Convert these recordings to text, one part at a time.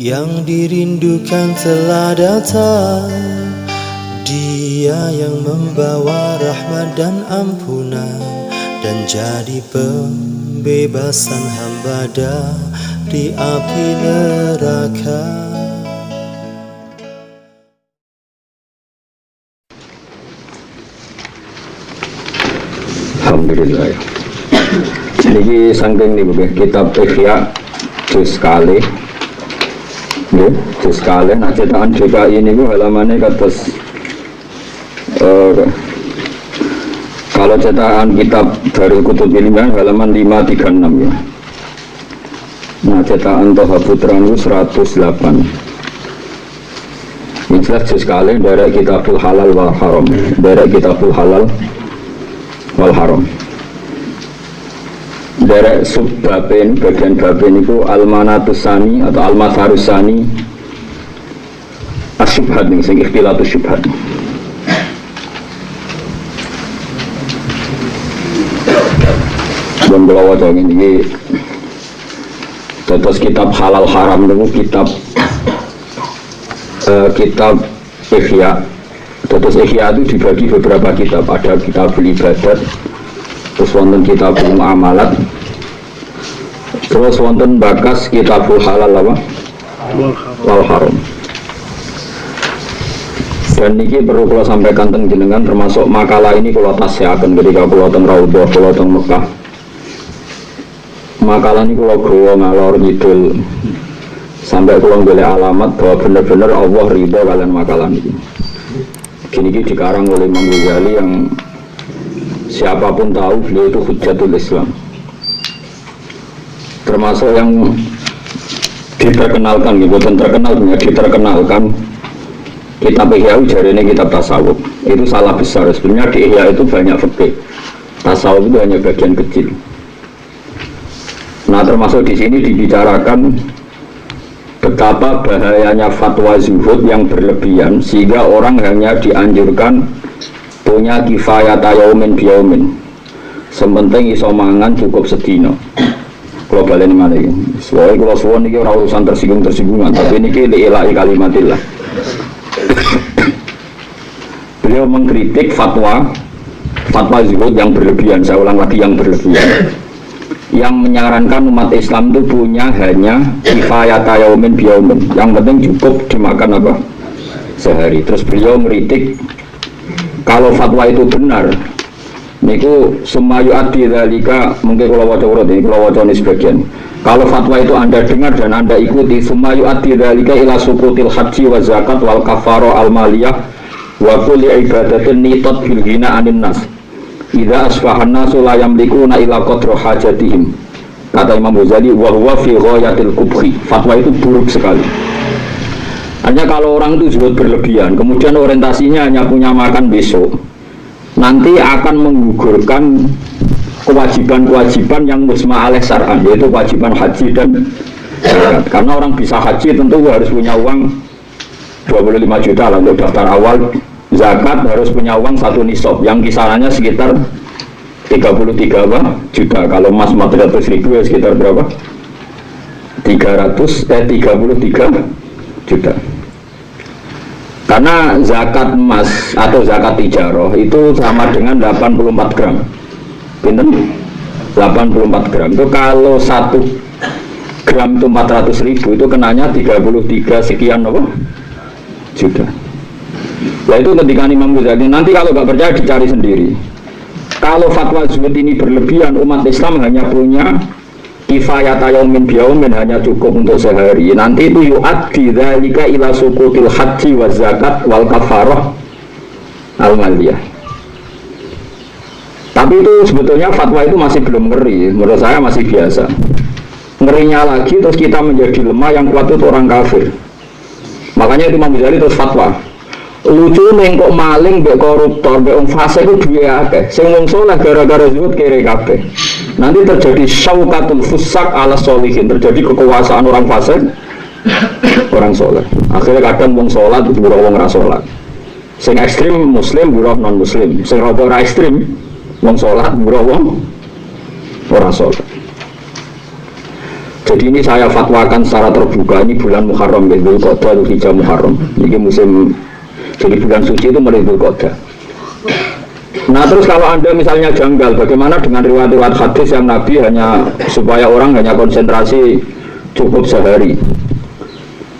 Yang dirindukan telah datang, Dia yang membawa rahmat dan ampunan, dan jadi pembebasan hamba dari api neraka. Alhamdulillah. Ini saking nih kitab Ihya juz kali. Juz kali, nah cetakan DKI ini halamannya kados kalau cetakan kitab Darul Kutub Ilmiah halaman 536 ya. Nah cetakan Toha Putra itu 108. Ini jelas juz kali dari Kitabul Halal wal Haram, dari Kitabul Halal wal Haram. Dari subbabin, bagian babin itu al-manatus sani atau al-masarus sani as-subhat nih, sing ikhtilatus subhat. Dan kalau wajah ini terus kitab halal haram itu kitab Ihya. Terus Ihya itu dibagi beberapa kitab, ada kitab ibadat, terus wonten kitabul muamalat, terus wonten bakas kitabul halal apa? Wal haram. Dan ini perlu kalau sampaikan teng jenengan, termasuk makalah ini kalau tasyakan ketika kalau teng Raudhah, kalau teng Mekah. Makalah ini kalau gowo ngalor ngidul sampai kalau boleh alamat bahwa benar-benar Allah ridho kalian makalah ini. Gini dikarang oleh Imam Ghazali yang siapapun tahu beliau itu hujjatul Islam, termasuk yang diterkenalkan gitu, dan diterkenalkan kitab Ihya jari ini kitab tasawuf. Itu salah besar, sebenarnya di Ihya itu banyak fikih, tasawuf itu hanya bagian kecil. Nah termasuk di sini dibicarakan betapa bahayanya fatwa zuhud yang berlebihan sehingga orang hanya dianjurkan punya kifayat yaumin biyaumin, sementing iso mangan cukup sedino. Kalau balen mana ini? Soalnya kalau suwon ini orang urusan tersinggungan, tapi ini li'ilai kalimatillah. Beliau mengkritik fatwa zuhud yang berlebihan, saya ulang lagi yang berlebihan, yang menyarankan umat Islam itu punya hanya kifayat yaumin biyaumin, yang penting cukup dimakan apa? Sehari. Terus beliau mengkritik kalau fatwa itu benar, niku semayu adi dalika, mungkin kalau wajah urut ini, kalau wajah ini sebagian. Kalau fatwa itu anda dengar dan anda ikuti, semayu adi dalika ila sukutil haji wa zakat wal kafaro al maliyah wa kulli ibadatin nitot bilhina anin nas. Idza asfahan nasu la yamlikuna ila qadra hajatihim. Kata Imam Ghazali, wa huwa fi ghayatil kubhi. Fatwa itu buruk sekali. Hanya kalau orang itu zuhud berlebihan, kemudian orientasinya hanya punya makan besok, nanti akan menggugurkan kewajiban-kewajiban yang musma' alaih syar'an, yaitu kewajiban haji dan zakat. Karena orang bisa haji tentu harus punya uang 25 juta lah untuk daftar awal. Zakat harus punya uang 1 nisab yang kisarannya sekitar 33 juta. Kalau emas 400.000 ya sekitar berapa? 33 juta. Karena zakat emas atau zakat tijaroh itu sama dengan 84 gram. Pinten? 84 gram. Itu kalau 1 gram itu 400.000, itu kenanya 33 sekian apa? Juta. Nah itu ketika Imam Ghazali, nanti kalau nggak percaya dicari sendiri. Kalau fatwa zuhud ini berlebihan, umat Islam hanya punya kifayat yaumin biyaumin, hanya cukup untuk sehari. Nanti itu yu'addi dzalika ila sukutil haji wa zakat wal kafarah al maliyah. Tapi itu sebetulnya fatwa itu masih belum ngeri, menurut saya masih biasa. Ngerinya lagi terus kita menjadi lemah, yang kuat itu orang kafir. Makanya itu Imam Ghazali terus fatwa. Lucu nih kok maling, mbek koruptor, mbek wong fasik itu duwe akeh. Sing wong saleh gara-gara zuhud kere kabeh. Nanti terjadi syaukatul fusak ala sholihin, terjadi kekuasaan orang fasik orang saleh. Akhirnya kadang wong salat itu buruh wong ra salat. Sing ekstrim muslim buruh non muslim. Sing rada ora ekstrim wong salat buruh wong ora salat. Jadi ini saya fatwakan secara terbuka, ini bulan Muharram, Dzulqa'dah, Dzulhijjah, Muharram. Ini musim, jadi bulan suci itu mulai Dzulqa'dah. Nah terus kalau Anda misalnya janggal, bagaimana dengan riwayat-riwayat hadis yang Nabi hanya supaya orang hanya konsentrasi cukup sehari?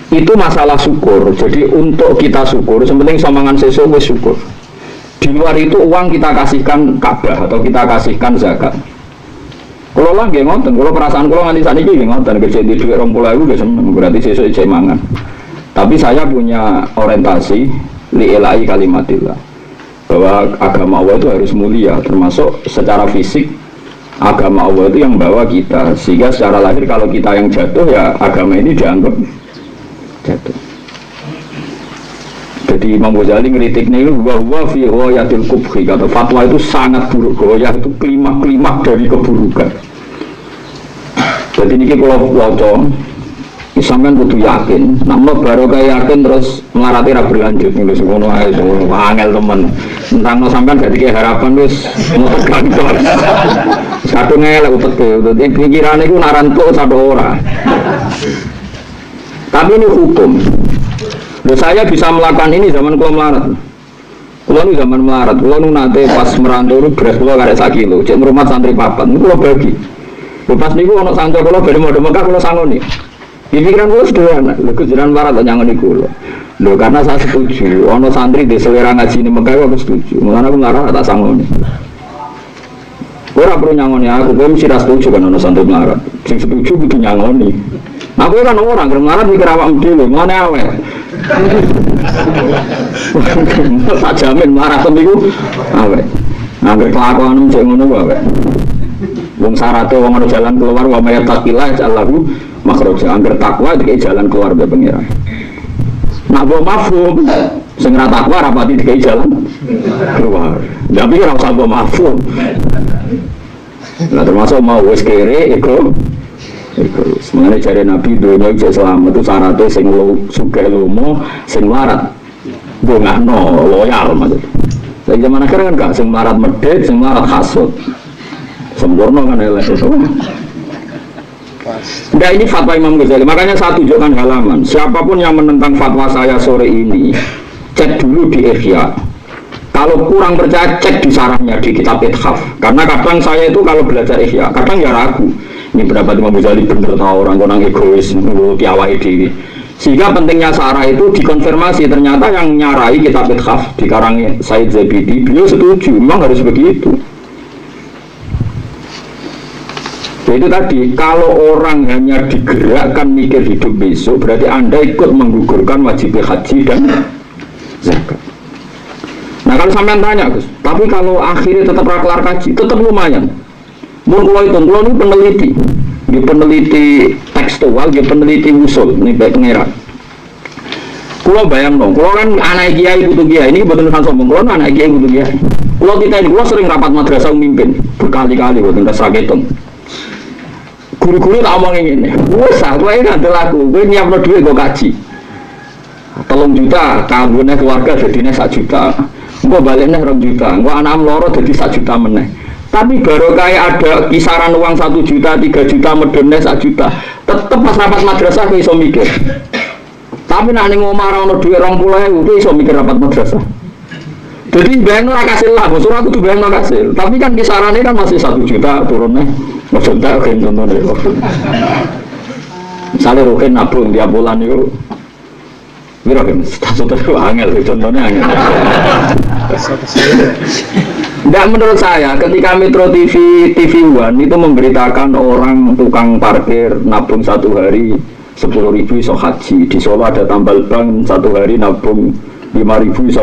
Itu masalah syukur. Jadi untuk kita syukur, sementing somangan sesuatu syukur. Di luar itu uang kita kasihkan Ka'bah atau kita kasihkan zakat. Kalau lah nggih ngoten, kalau perasaan kalau nganti saniki nggih ngoten, kerja di dhuwit 20.000 nggih seneng, berarti sesuk ijek mangan. Tapi saya punya orientasi li ilahi kalimatillah, bahwa agama Allah itu harus mulia, termasuk secara fisik agama Allah itu yang bawa kita, sehingga secara lahir kalau kita yang jatuh ya agama ini dianggap jatuh. Jadi Imam Ghazali ngeritiknya itu bahwa fi ghayatil qubhi, kata fatwa itu sangat buruk, goyah itu klimak-klimak dari keburukan. Jadi ini kalau waca sampean kudu yakin, namun baru kayak yakin terus melarati ra berlanjut nulis ngono ae angel temen. Entangno sampean gak dikek harapan wis mutekan terus. Satu ngelek uteke, dadi pikirane iku narantuk satu ora. Tapi ini hukum. Loh, saya bisa melakukan ini zaman kula melarat. Kula nu zaman melarat, kula nu nate pas merantau beras kula karek 1 kilo, cek ngrumat santri papat, niku kula bagi. Lepas niku ana santri kula bari modho Mekah kula sangoni. Di pikiran kula sederhana, lho kejaran melarat kok nyangoni kula. Lho karena saya setuju, ana santri di selera ngaji ini Mekah aku setuju. Mulane aku melarat tak sangoni. Ora perlu nyangoni aku, kowe mesti ra setuju kan ana santri melarat. Sing setuju kudu nyangoni. Aku kan orang melarat mikir awakmu dhewe, ngene awake. Tak jamin marah tembiku awet. Angger kelakuan cek ngono wae. Wong syaraté wong ana jalan keluar wa may taqillah ja'alahu makhraja. Angger takwa dikai jalan keluar be pengiran. Nak mbok mafhum sing ra takwa rapati dikai jalan keluar. Tapi ora usah mbok mafhum. Nah termasuk mau wis kere iku sebenarnya cari Nabi dunia itu selamat itu syaratnya sing sugih lomo sing melarat bongahno loyal maksudnya. Dari zaman akhir kan gak sing melarat medhit, sing melarat hasud sempurna kan elek itu. Nah ini fatwa Imam Ghazali, makanya saya tunjukkan halaman. Siapapun yang menentang fatwa saya sore ini, cek dulu di Ihya. Kalau kurang percaya cek di sarahnya di kitab Ithaf. Karena kadang saya itu kalau belajar Ihya, kadang ya ragu. Ini pendapat Imam Ghazali bener tau orang konang egois nuruti awake dhewe. Sehingga pentingnya sarah itu dikonfirmasi, ternyata yang nyarai kitab Ithaf dikarang Said Zabidi, beliau setuju, memang harus begitu. Itu tadi, kalau orang hanya digerakkan mikir hidup besok, berarti Anda ikut menggugurkan wajib haji dan zakat. Nah kalau sampean tanya Gus, tapi kalau akhirnya tetap kelar kaji, tetap lumayan. Mungkin itu, kalau ini peneliti tekstual, dia peneliti usul, ini baik pengeran. Kalau bayang dong, kalau kan anak kiai butuh kiai, ini betul-betul sombong, kalau anak kiai butuh kiai. Kalau kita ini, kalau sering rapat madrasah memimpin, berkali-kali, betul-betul saketung. Guru-guru tak omongin ini, usah, gue ini ada lagu, gue nyiapin duit, gue kaji. 3 juta, kabunnya keluarga jadinya 1 juta. Gue baliknya 2 juta, gue anak meloro jadi 1 juta meneh. Tapi baru kayak ada kisaran uang 1 juta, 3 juta, medonnya 1 juta. Tetep pas rapat madrasah gue iso mikir. Tapi nak ngomong orang duit 20.000, gue iso mikir rapat madrasah. Jadi bayang ora kasil lah, maksudnya aku tuh bayang ora kasil. Tapi kan kisarannya kan masih 1 juta turunnya. Maksudnya oke contohnya. Misalnya Rukin nabung tiap bulan itu. Wira kan, status itu angel, contohnya angel. Tidak menurut saya, ketika Metro TV One itu memberitakan orang tukang parkir nabung 1 hari 10.000 iso haji. Di Solo ada tambal bank 1 hari nabung 5.000 iso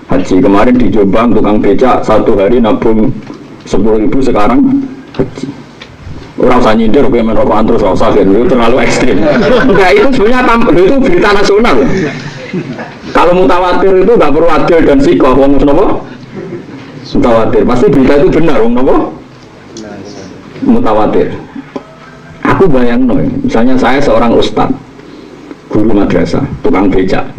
haji. Kemarin di Jombang tukang becak 1 hari nabung 10.000 sekarang haji. Orang usah nyindir, gue merokok terus usah itu terlalu ekstrim. Enggak, itu sebenarnya itu berita nasional. Kalau mutawatir itu nggak perlu adil dan sikoh, wong kenapa? Mutawatir, pasti berita itu benar, wong kenapa? Mutawatir. Aku bayang misalnya saya seorang ustadz, guru madrasah, tukang becak,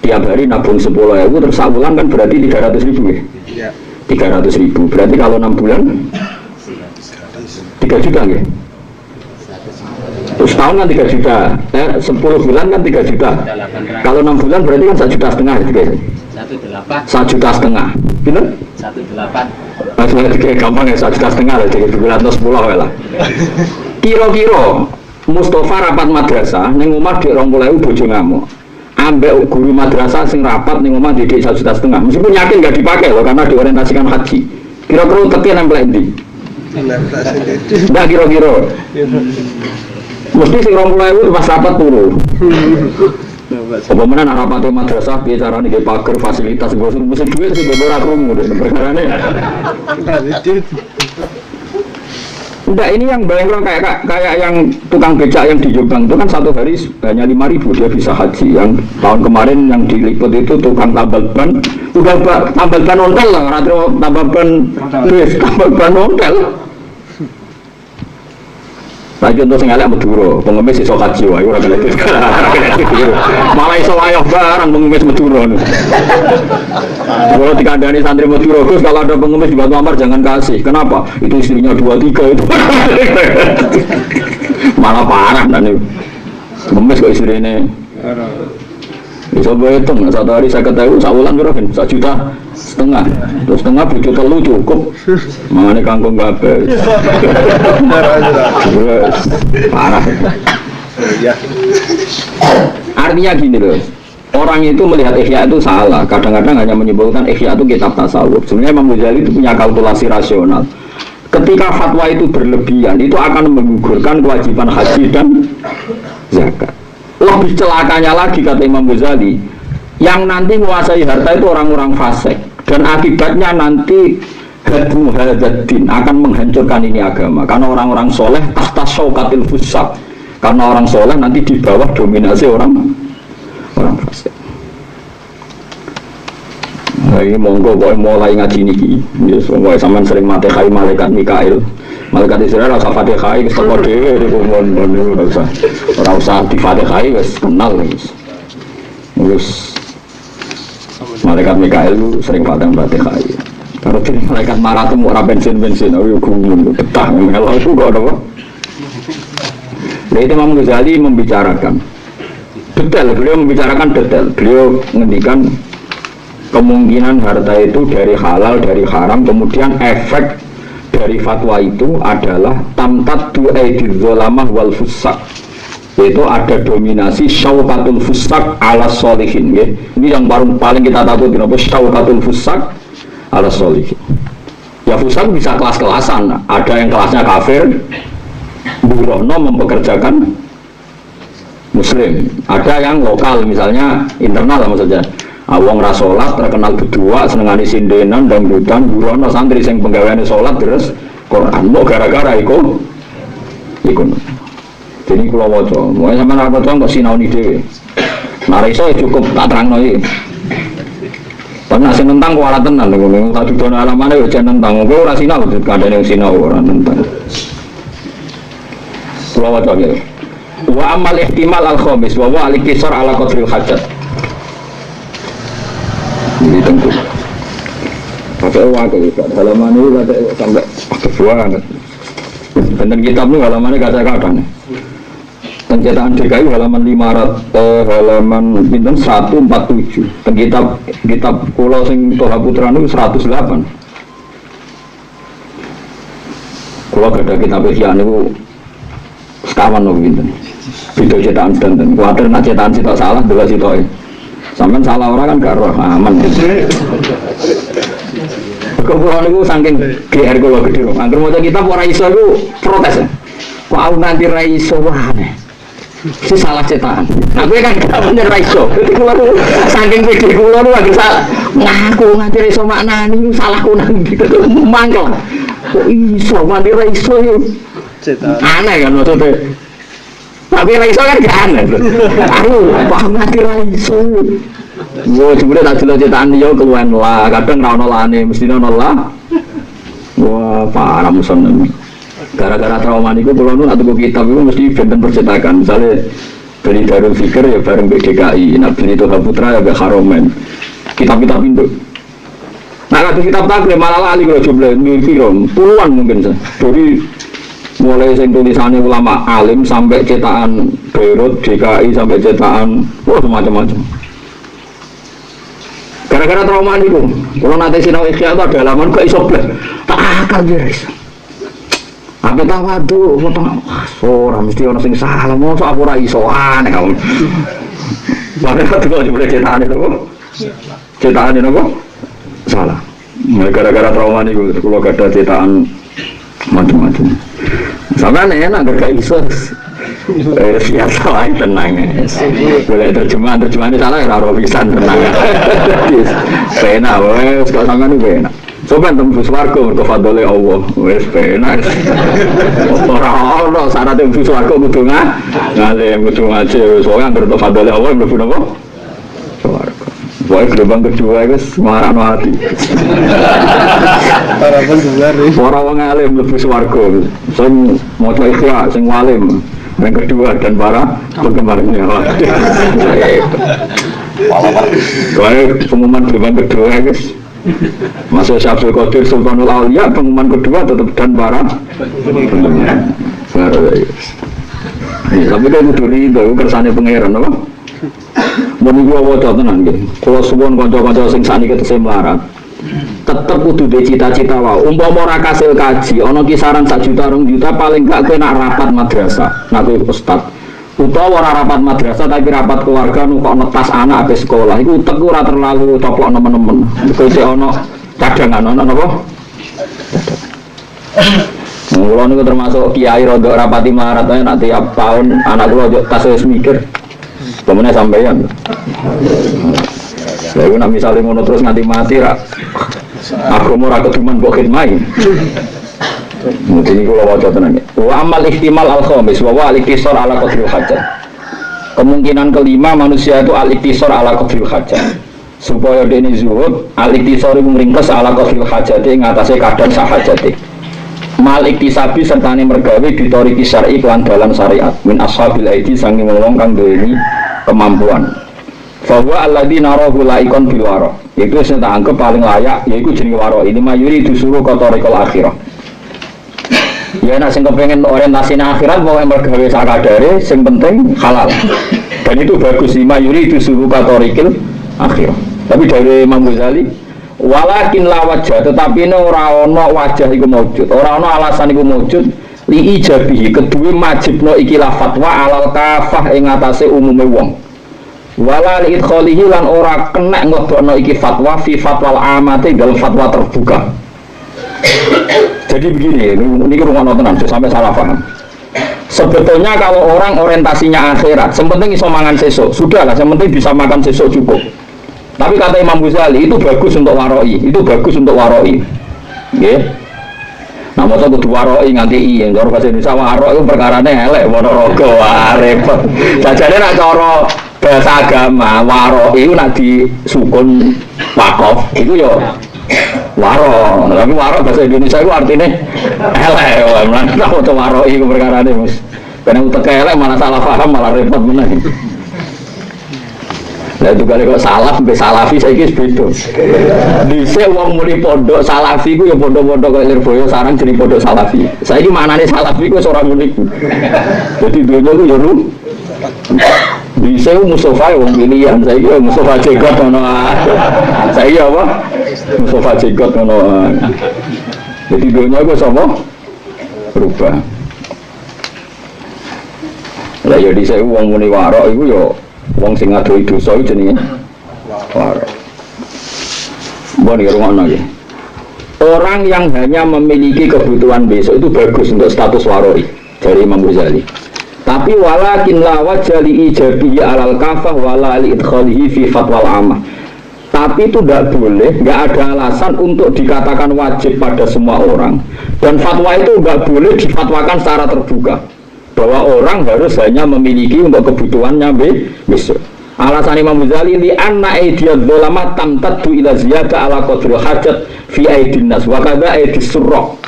tiap hari nabung 10.000 terus sebulan kan berarti 300.000 ya? 300.000, berarti kalau 6 bulan 3 juta ya? setahun kan 3 juta, 10 bulan kan 3 juta. Kalau 6 bulan berarti kan 1,5 juta gitu guys. 1,5 juta. Bener? 1,8. Maksudnya gampang ya 1,5 juta lah, jadi bulan atau 10 lah. Kira-kira Mustafa rapat madrasah, neng omah dik 20.000 bojo ngamuk. Ambek guru madrasah sing rapat ning omah didik 1,5 juta. Meskipun yakin nggak dipakai loh karena diorientasikan haji. Kira-kira teki nempel ndi? Enggak kira-kira. Mesti sing 20.000 pas rapat turu. Apa mana nak rapat madrasah piye carane nggih pager fasilitas mesti duit sing ora krungu perkarane. Enggak, ini yang bayang kayak yang tukang becak yang di Jombang itu kan satu hari hanya 5.000 dia bisa haji. Yang tahun kemarin yang diliput itu tukang tambal ban, udah tambal ban ontel lah, ratro tambal ban bis, tambal ban ontel. Lagi untuk sengaja Madura, pengemis iso haji wae ora kena itu. Malah iso wayah barang pengemis Madura. Kalau dikandani santri Madura, Gus kalau ada pengemis di Batu Ampar jangan kasih. Kenapa? Itu istrinya 2-3 itu. Malah parah dan pengemis kok istrinya. Coba hitung, satu hari saya ketahui, saulan berapa? 1,5 juta. Terus setengah bujuk telu cukup. Mangane kangkung kabeh. Parah. Artinya gini loh. Orang itu melihat Ihya itu salah. Kadang-kadang hanya menyebutkan Ihya itu kitab tasawuf. Sebenarnya Imam Ghazali itu punya kalkulasi rasional. Ketika fatwa itu berlebihan, itu akan menggugurkan kewajiban haji dan zakat. Lebih celakanya lagi kata Imam Ghazali, yang nanti menguasai harta itu orang-orang fasik dan akibatnya nanti hadmu hadzal-din akan menghancurkan ini agama karena orang-orang soleh tahta syaukatil fusak, karena orang soleh nanti di bawah dominasi orang fasik. Nah, ini monggo mulai ngaji niki, ya sampean sering Fatihah malaikat Mikail. Malaikat Israel rasa Fatihah wis teko dhewe ora usah di Fatihah wis kenal wis. Wis malaikat Mikail sering Fatihah. Karo dene malaikat marah temu ora bensin-bensin yo gumun betah melo itu kok apa. Nah, itu Imam Ghazali membicarakan detail, beliau membicarakan detail. Beliau ngendikan kemungkinan harta itu dari halal, dari haram, kemudian efek dari fatwa itu adalah tamtaddu aidil zalamah wal fusak, yaitu ada dominasi syaukatul fusak ala solihin ya. Ini yang paling kita takutin apa, syaukatul fusak ala solihin. Ya fusak bisa kelas-kelasan, ada yang kelasnya kafir burono mempekerjakan muslim, ada yang lokal misalnya internal maksudnya. Wong ra salat terkenal berdua senengane sindenan dangdutan burono santri sing penggaweane salat terus Quran mbok gara-gara iku. Jadi kula waca, mau sampean ora waca kok sinaoni dhewe. Nek iso cukup tak terangno iki. Ana sing nentang kok ora tenan ngono, tak dudono alamane yo jan nentang. Kowe ora sinau kandhane sinau ora nentang. Kula waca iki. Wa amal ihtimal al-khamis wa wa al-kisar ala qadril hajat. Ini tentu pakai uang juga halaman ini sampai pakai uang bener kitab ini halamannya kacau-kacau pencetakan DKI halaman 500 halaman bintang 147 kitab Pulau Sing Toha Putra itu 108 kalau ada kitab Ihya itu sekawan loh bintang video cetakan dan khawatir nak cetakan sitok salah dua sitok sampai salah orang kan gak roh aman kepulau itu saking GR kalau gede roh angker mau kita orang iso itu protes kok aku nanti raiso wah si salah cetakan aku kan gak bener raiso jadi kalau saking gede kulau itu agak salah ngaku nanti raiso maknanya itu salahku nanti mangkel kok iso nanti raiso itu aneh kan maksudnya tapi raiso kan gak aneh aku paham nanti raiso wah sebenernya tak jelas cetakan dia keluhan lah kadang rana lane mesti rana lah wah parah muson gara-gara trauma itu kalau nu atau kitab itu mesti benten percetakan misalnya beli Darul Fikr ya bareng BDKI nak beli Toha Putra ya Haromen kitab-kitab Indo nah kalau kitab taklim malah lali kalau jumlah puluhan mungkin dari mulai sing tulisannya ulama alim sampai cetakan Beirut, DKI sampai cetakan macam-macam. Gara-gara trauma itu, kalau nanti sinau ikhya itu ada halaman gak iso blas, tak akal guys. Apa tawadu, orang mesti orang sing salah, mau so aku ora iso aneh kamu. Makanya tuh kalau boleh cetakan itu, cetakan itu kok salah. Gara-gara trauma itu, kalau gak ada cetakan macam-macam. Sampai enak gak iso. Biasa lah tenang. Boleh terjemahan itu salah ya raro pisan tenang. Pena wes kalau sampean itu pena. Sopan tembus swarga mergo fadhole Allah. Wes pena. Ora ono syarat tembus swarga kudu ngalim kudu ngaji. Soale anggere fadhole Allah mlebu napa? Swarga. Wae gelombang kedua wis marakno ati. Harapan kedua nih. Ora wong alim mlebu swarga. Sing maca ikhya sing walim. Yang kedua dan para penggemarnya. Soalnya pengumuman gelombang kedua guys. Masuk Syabdul Qadir Sultanul Aulia pengumuman kedua tetap dan para penggemarnya. Tapi dia kudu rido kersane pangeran apa? Mun gua waca tenan nggih. Kula suwun kanca-kanca sing sakniki tesih melarat. Tetep kudu duwe cita-cita wae. Umpama ora kasil kaji, ana kisaran 1 juta 2 juta paling gak kowe nak rapat madrasah, nak kowe ustaz. Utawa ora rapat madrasah tapi rapat keluarga nukokno tas anak ke sekolah. Iku utekku ora terlalu toplok nemen-nemen. Kowe isih ana cadangan ana napa? Mula niku termasuk kiai rodok rapati marat ae nak tiap tahun anak kula ojo tas wis mikir. Pemene sampeyan. Lha iku nek misale ngono terus nganti mati ra. Aku mau rakyat cuma buat khidmai. Mungkin ini kalau wajah tenang. Wa amal ihtimal al-khamis wa al-iktisar ala qadril hajat. Kemungkinan kelima manusia itu al-iktisar ala qadril hajat. Supaya dia ini zuhud, al-iktisar itu meringkas ala qadril hajat ngatasi kadar sahajati. Mal iktisabi serta ini mergawe ditoriki syar'i kelan dalam syariat min ashabil aidi sangi ngomong kang ini kemampuan. Bahwa alladzi narahu laikon bil wara. Itu sing tak anggap paling layak yaiku jenenge wara. Ini mayuri disuruh kotorikul akhirah. Ya nek sing kepengin orientasine akhirat mau mergawe sakadare sing penting halal. Dan itu bagus lima mayuri disuruh kotorikul akhirah. Tapi dari Imam Ghazali walakin la wajah tetapi ini ora ana wajah iku maujud. Ora ana alasan iku maujud li ijabihi kedue majibno ikilah fatwa alal kafah ing atase umume wong. Wala li idkhalihi lan ora kena nglebokno iki fatwa fi fatwal amati dalam fatwa terbuka. Jadi begini, ini rungono tenan sampai salah paham. Sebetulnya kalau orang orientasinya akhirat, sepenting iso mangan sesuk, sudahlah, sepenting bisa makan sesuk cukup. Tapi kata Imam Ghazali itu bagus untuk waroi, itu bagus untuk waroi. Nggih. Nah, masa kudu waroi nganti iya, cara bahasa Indonesia waroi itu perkarane elek Ponorogo, repot. Sajane nek cara bahasa agama waro itu nak disukun wakof itu ya waro, tapi waro bahasa Indonesia itu artinya elek. Mana tahu tuh waro itu perkara ini mus, karena utek elek malah salah paham malah repot benar. Nah itu kali kok salaf sampai salafi saya kis beda. Dhisik wong muni pondok salafi ku ya pondok-pondok kaya Lirboyo sarang jadi pondok salafi. Saiki maknane salafi ku ora ngono iku. Dadi donya ku ya lu. Bisa Mustafa wong pilihan saiki Mustafa Jegot ngono. Saiki apa? Mustafa Jegot ngono. Jadi donya ku sapa? Berubah. Lah ya dhisik wong muni warok iku ya wong sing ngadoi dosa iku jenenge warok. Mbon ya rumono nggih. Orang yang hanya memiliki kebutuhan besok itu bagus untuk status waroi dari Imam Ghazali. Tapi walakin la wajali ijabi alal kafah wala li idkhalihi fi fatwal amah. Tapi itu tidak boleh, nggak ada alasan untuk dikatakan wajib pada semua orang. Dan fatwa itu nggak boleh difatwakan secara terbuka bahwa orang harus hanya memiliki untuk kebutuhannya besok. Alasan Imam Ghazali li anna aidiyadz dzulama tamtaddu ila ziyada ala qadril hajat fi aidin nas wa kadza aidis surrah.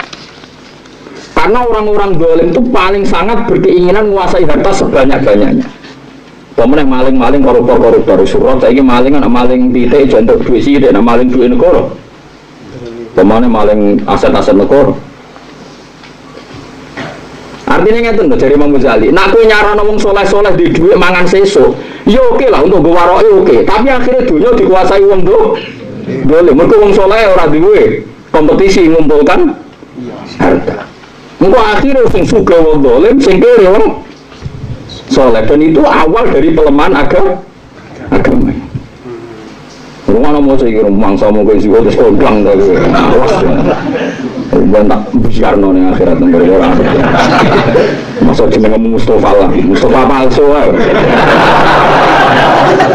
Karena orang-orang dolim itu paling sangat berkeinginan menguasai harta sebanyak-banyaknya. Pemenang maling-maling koruptor-koruptor surrah saiki maling anak maling titik jantuk duit sithik anak maling duit negara. Pemenang maling aset-aset negara. Artinya ngeten lho dari Imam Ghazali. Nak kowe nyarana wong saleh-saleh di dhuwit mangan sesuk, ya oke lah untuk nggo waroke oke. Tapi akhirnya dunya dikuasai wong dolim. Mergo wong saleh ora duwe kompetisi ngumpulkan harta. Engko akhirnya sing sugih wong dolim, sing kere wong saleh. Dan itu awal dari pelemahan agama. Rumah mau saya kira mangsa mau ke sini terus kodang tadi. Ben tak bicarno ning akhirat nang orang. Masa jenenge Mustafa lah, Mustafa palsu ae.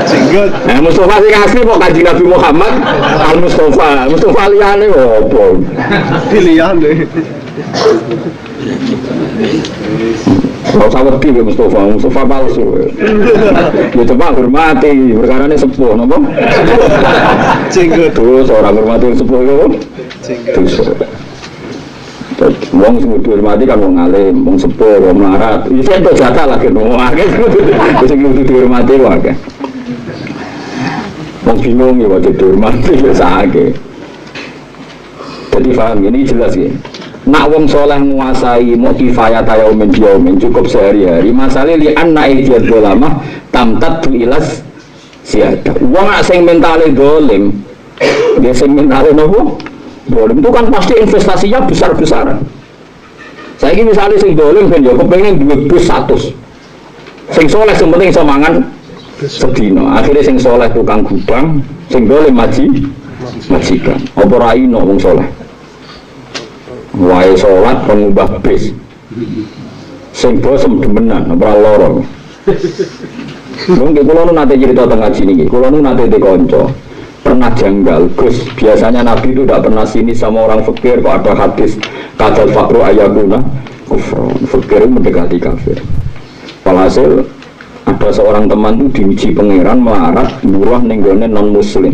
Singgot. Mustafa sing asli kok Kanjeng Nabi Muhammad Al Mustafa. Mustafa liyane opo? Pilihan deh. Kalau sahabat tiga Mustafa palsu. Ya coba hormati, perkara ini sepuh, nopo? Cinggut. Terus orang hormati sepuh itu, terus. Wong sing dihormati kan wong alim, wong sepuh, wong melarat. Iki entuk jatah lagi wong akeh. Wis kudu dihormati wae. Wong bingung ya wae dihormati wis akeh. Jadi paham ini jelas ya. Nak wong soleh menguasai mau kifayat yaumin yaumin cukup sehari-hari. Masalah li anna ijad ulama tamtat tu ilas siada. Wong sing mentale dolim, dia sing mentale nopo? Dolim itu kan pasti investasinya besar-besaran. Saya ini misalnya sing dolim kan ya kepengen duit bus 100. Sing soleh sing penting iso mangan sedina. Akhirnya sing soleh tukang gudang, sing dolim majikan. Apa ra ino wong soleh? Wae sholat pengubah bis sing bosem demenan ora loro. Mungkin kula nu nate cerita teng ngaji niki, kula nu nate dikonco pernah janggal. Gus, biasanya Nabi itu tidak pernah sini sama orang fakir, kok ada hadis kadal fakru ayakuna kufur, fakir mendekati kafir. Walhasil ada seorang teman itu diuji pangeran melarat murah ning gone non muslim.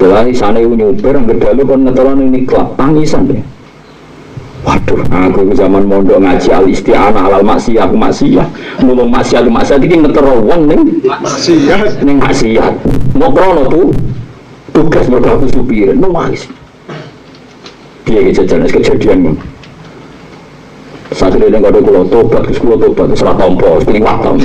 Belai sane nyuper ngedalu kon ngetolone niklap tangisan deh. Waduh, aku zaman mondok ngaji al-isti'anah alal maksiyah, nulung maksiat iki ngetero wong ning maksiat. Mau krono tuh tugas mergo supir, nangis. Piye kejadian. Saat ini ada kulo tobat, serah tompo, keliwat tom.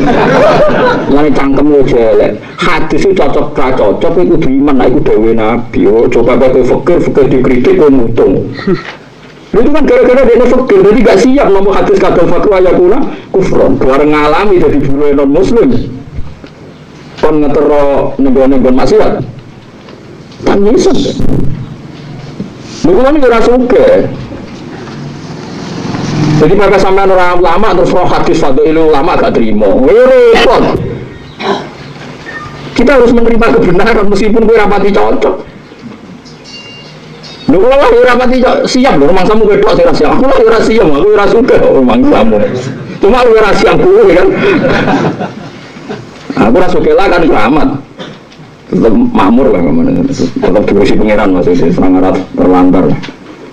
Lani cangkem lo jelek. Hadis itu cocok, itu diiman, itu dewe nabi. Coba pakai fakir dikritik, mutung. Itu kan gara-gara dia fakir, jadi gak siap ngomong hadis kadal fakir ayakuna kufron. Bareng ngalami jadi buru non muslim. Kon ngetero nenggon maksiat. Tangisan deh. Nukulan ini rasa suke. Jadi mereka sampai orang ulama terus roh hadis fadhilul ulama gak terima. Repot. Kita harus menerima kebenaran meskipun gue rapati cocok. Lho kula lagi rapati siap lho mangsamu wedok sing siap. Aku lagi ora siap, aku ora suka mangsamu. Cuma lu ora siap kuwi kan. Aku ora suka lah kan keramat. Tetap makmur lah kemana. Tetap diurusi pangeran maksudnya sangat terlantar.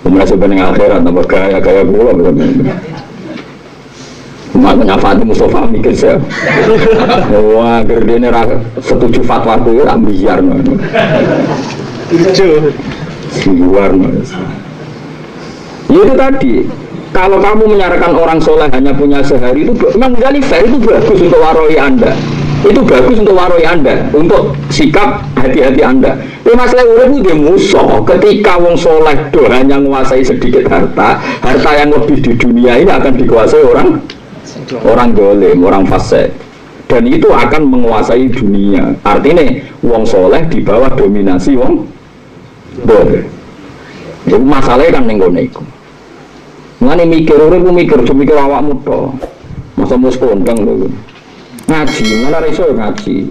Merasa benar akhirat tambah gaya kula bener. Cuma nyafati Mustafa mikir saya. Wah, gerdene ra setuju fatwaku ora biar. Lucu. Luar ya itu tadi, kalau kamu menyarankan orang soleh hanya punya sehari itu memang gali fair, itu bagus untuk waroi anda, itu bagus untuk waroi anda, untuk sikap hati-hati anda. Tapi masalah urip itu dia musuh ketika wong soleh do hanya menguasai sedikit harta yang lebih di dunia ini akan dikuasai orang dolim, orang fasik, dan itu akan menguasai dunia. Artinya wong soleh di bawah dominasi wong boleh. Jadi masalahnya kan nenggone iku. Ngene mikir mikir awakmu to. Masa mus kondang lho. Ngaji, mana iso ngaji.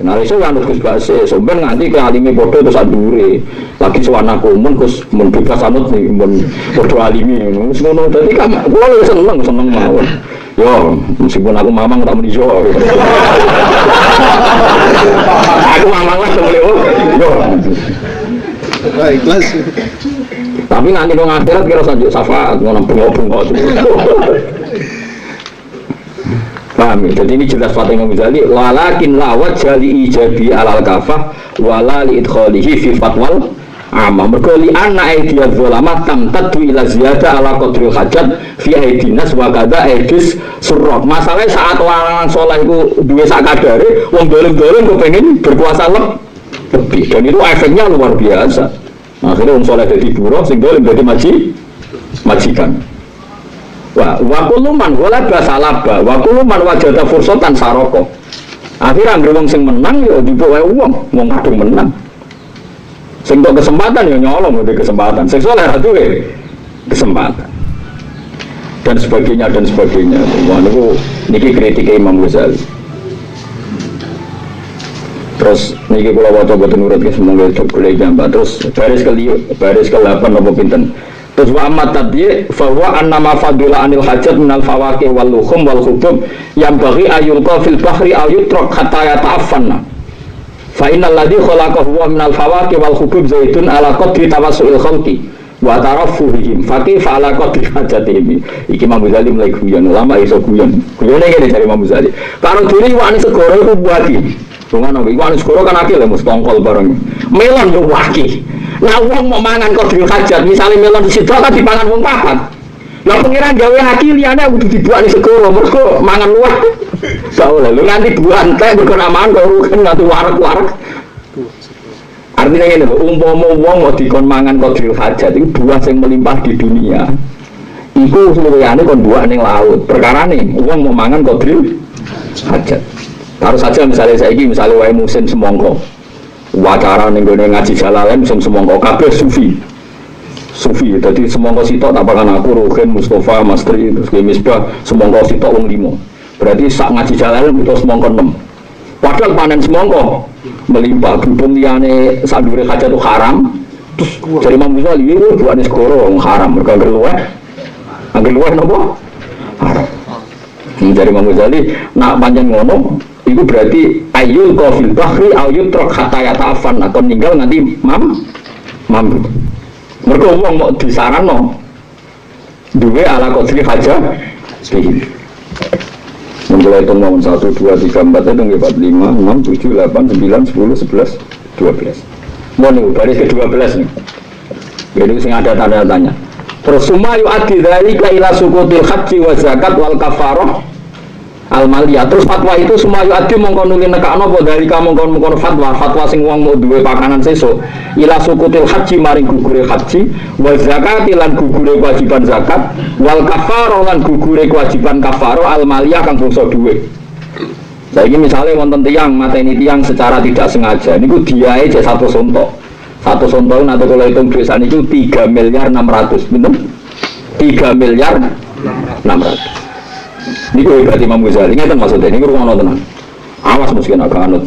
Nah iso kan Gus Base, sampeyan nganti ke alime padha terus adure. Lagi suwana kumun Gus mun bebas anut nih mun padha alime ngono. Wis ngono dadi kan kula wis seneng mawon. Yo, meskipun aku mamang tak muni yo. Aku mamang lah boleh yo. Ikhlas. Tapi nanti dong akhirat kira saja syafaat ngono bengok-bengok. Paham ya? Jadi ini jelas Fatimah Ghazali walakin lawat jali ijabi alal kafah wala li idkhalihi fi fatwal ama mergo li anna aidiyaz zalamat tamtadu ila ziyada ala qadril hajat fi aidinas wa kada aidis surrat. Masalahnya saat orang soleh itu duwe sak kadare wong dolim-dolim kepengin berkuasa lebih dan itu efeknya luar biasa. Akhirnya wong soleh dadi buruh sing dolim dadi majikan. Wa kullu man wala basalaba wa kullu man wajada fursatan saroko. Akhirnya anggere wong sing menang ya dipuk wae wong kadung menang. Sing kok kesempatan ya nyolong ngene kesempatan. Sing saleh ra duwe kesempatan. Dan sebagainya. Wah niku niki kritik Imam Ghazali. Terus niki kula waca boten nurut ke semoga golek gambar. Terus baris ke-8 napa pinten. Terus wa amat tadyi fa huwa annama fadula anil hajat minal fawaqih wal luhum wal khubub yang bagi ayulqa fil bahri aw yutrak hatta yata'affanna. Fa innal ladzi khalaqahu wa minal fawaqih wal khubub zaitun ala qadri tawassul khalqi wa tarafuhihim fa kaifa ala qadri hajatihim. Iki Imam Ghazali mulai guyon, ulama iso guyon. Guyone ngene dari Imam Ghazali. Karo diri wani segoro iku buati. Tungan iki wani segoro kan akeh lho mesti tongkol bareng. Melon yo waki. Nah wong mau mangan qadri hajat, misalnya melon di situ kan dipangan wong papat. Lah pengiran gawe haki liyane kudu dibuat di segoro, mergo mangan luwih. Saoleh lu nanti buantek mergo mangan kok rugen nganti warek-warek. Artinya ngene lho, umpama wong mau dikon mangan qadri hajat iku buah sing melimpah di dunia. Iku luwihane kon buah ning laut. Perkarane wong mau mangan qadri hajat. Harus saja misalnya saiki misalnya wae musim semongko. Wacara ning gone ngaji Jalalain musim semongko kabeh sufi, jadi semongko sitok tak pakan aku Ruhin, Mustafa, Mastri, terus Misbah semongko sitok wong 5. Berarti sak ngaji Jalalain itu semongko 6. Padahal panen semongko melimpah berhubung liyane sak dhuwure hajat itu haram. Terus dari Imam Ghazali itu buane segoro wong haram, mergo angger luweh napa? Haram. Dari Imam Ghazali nak pancen ngono itu berarti ayul qafil bahri ayut trok hatta yata'afan atau ninggal nanti mampu. Mergo wong mau disaranno duwe ala qadri haja iki. Mulai itu nomor 1 2 3 4 itu 4 5 6 7 8 9 10 11 12. Mau nih baris ke-12 nih. Jadi sing ada tanda-tandanya. Terus sumayu addi dzalika ila suqutil haji wa zakat wal kafarah al-maliyah. Terus fatwa itu semua yu adi mongkon nuli nekakno apa dari kamu mongkon fatwa sing wong mau duwe pakanan sesuk ila sukutil haji maring gugure haji wa zakati lan gugure kewajiban zakat wal kafarah lan gugure kewajiban kafarah al-maliyah kang bangsa duwe. Saiki misale wonten tiyang mateni tiyang secara tidak sengaja niku diae jek 1 sontok. 1 sontok atau kalau hitung duit niku 3 miliar 600 pinten? 3 miliar 600. Ini kau berarti Imam Ghazali, ingat maksudnya, ini kurang tenan. Awas mungkin agak anut.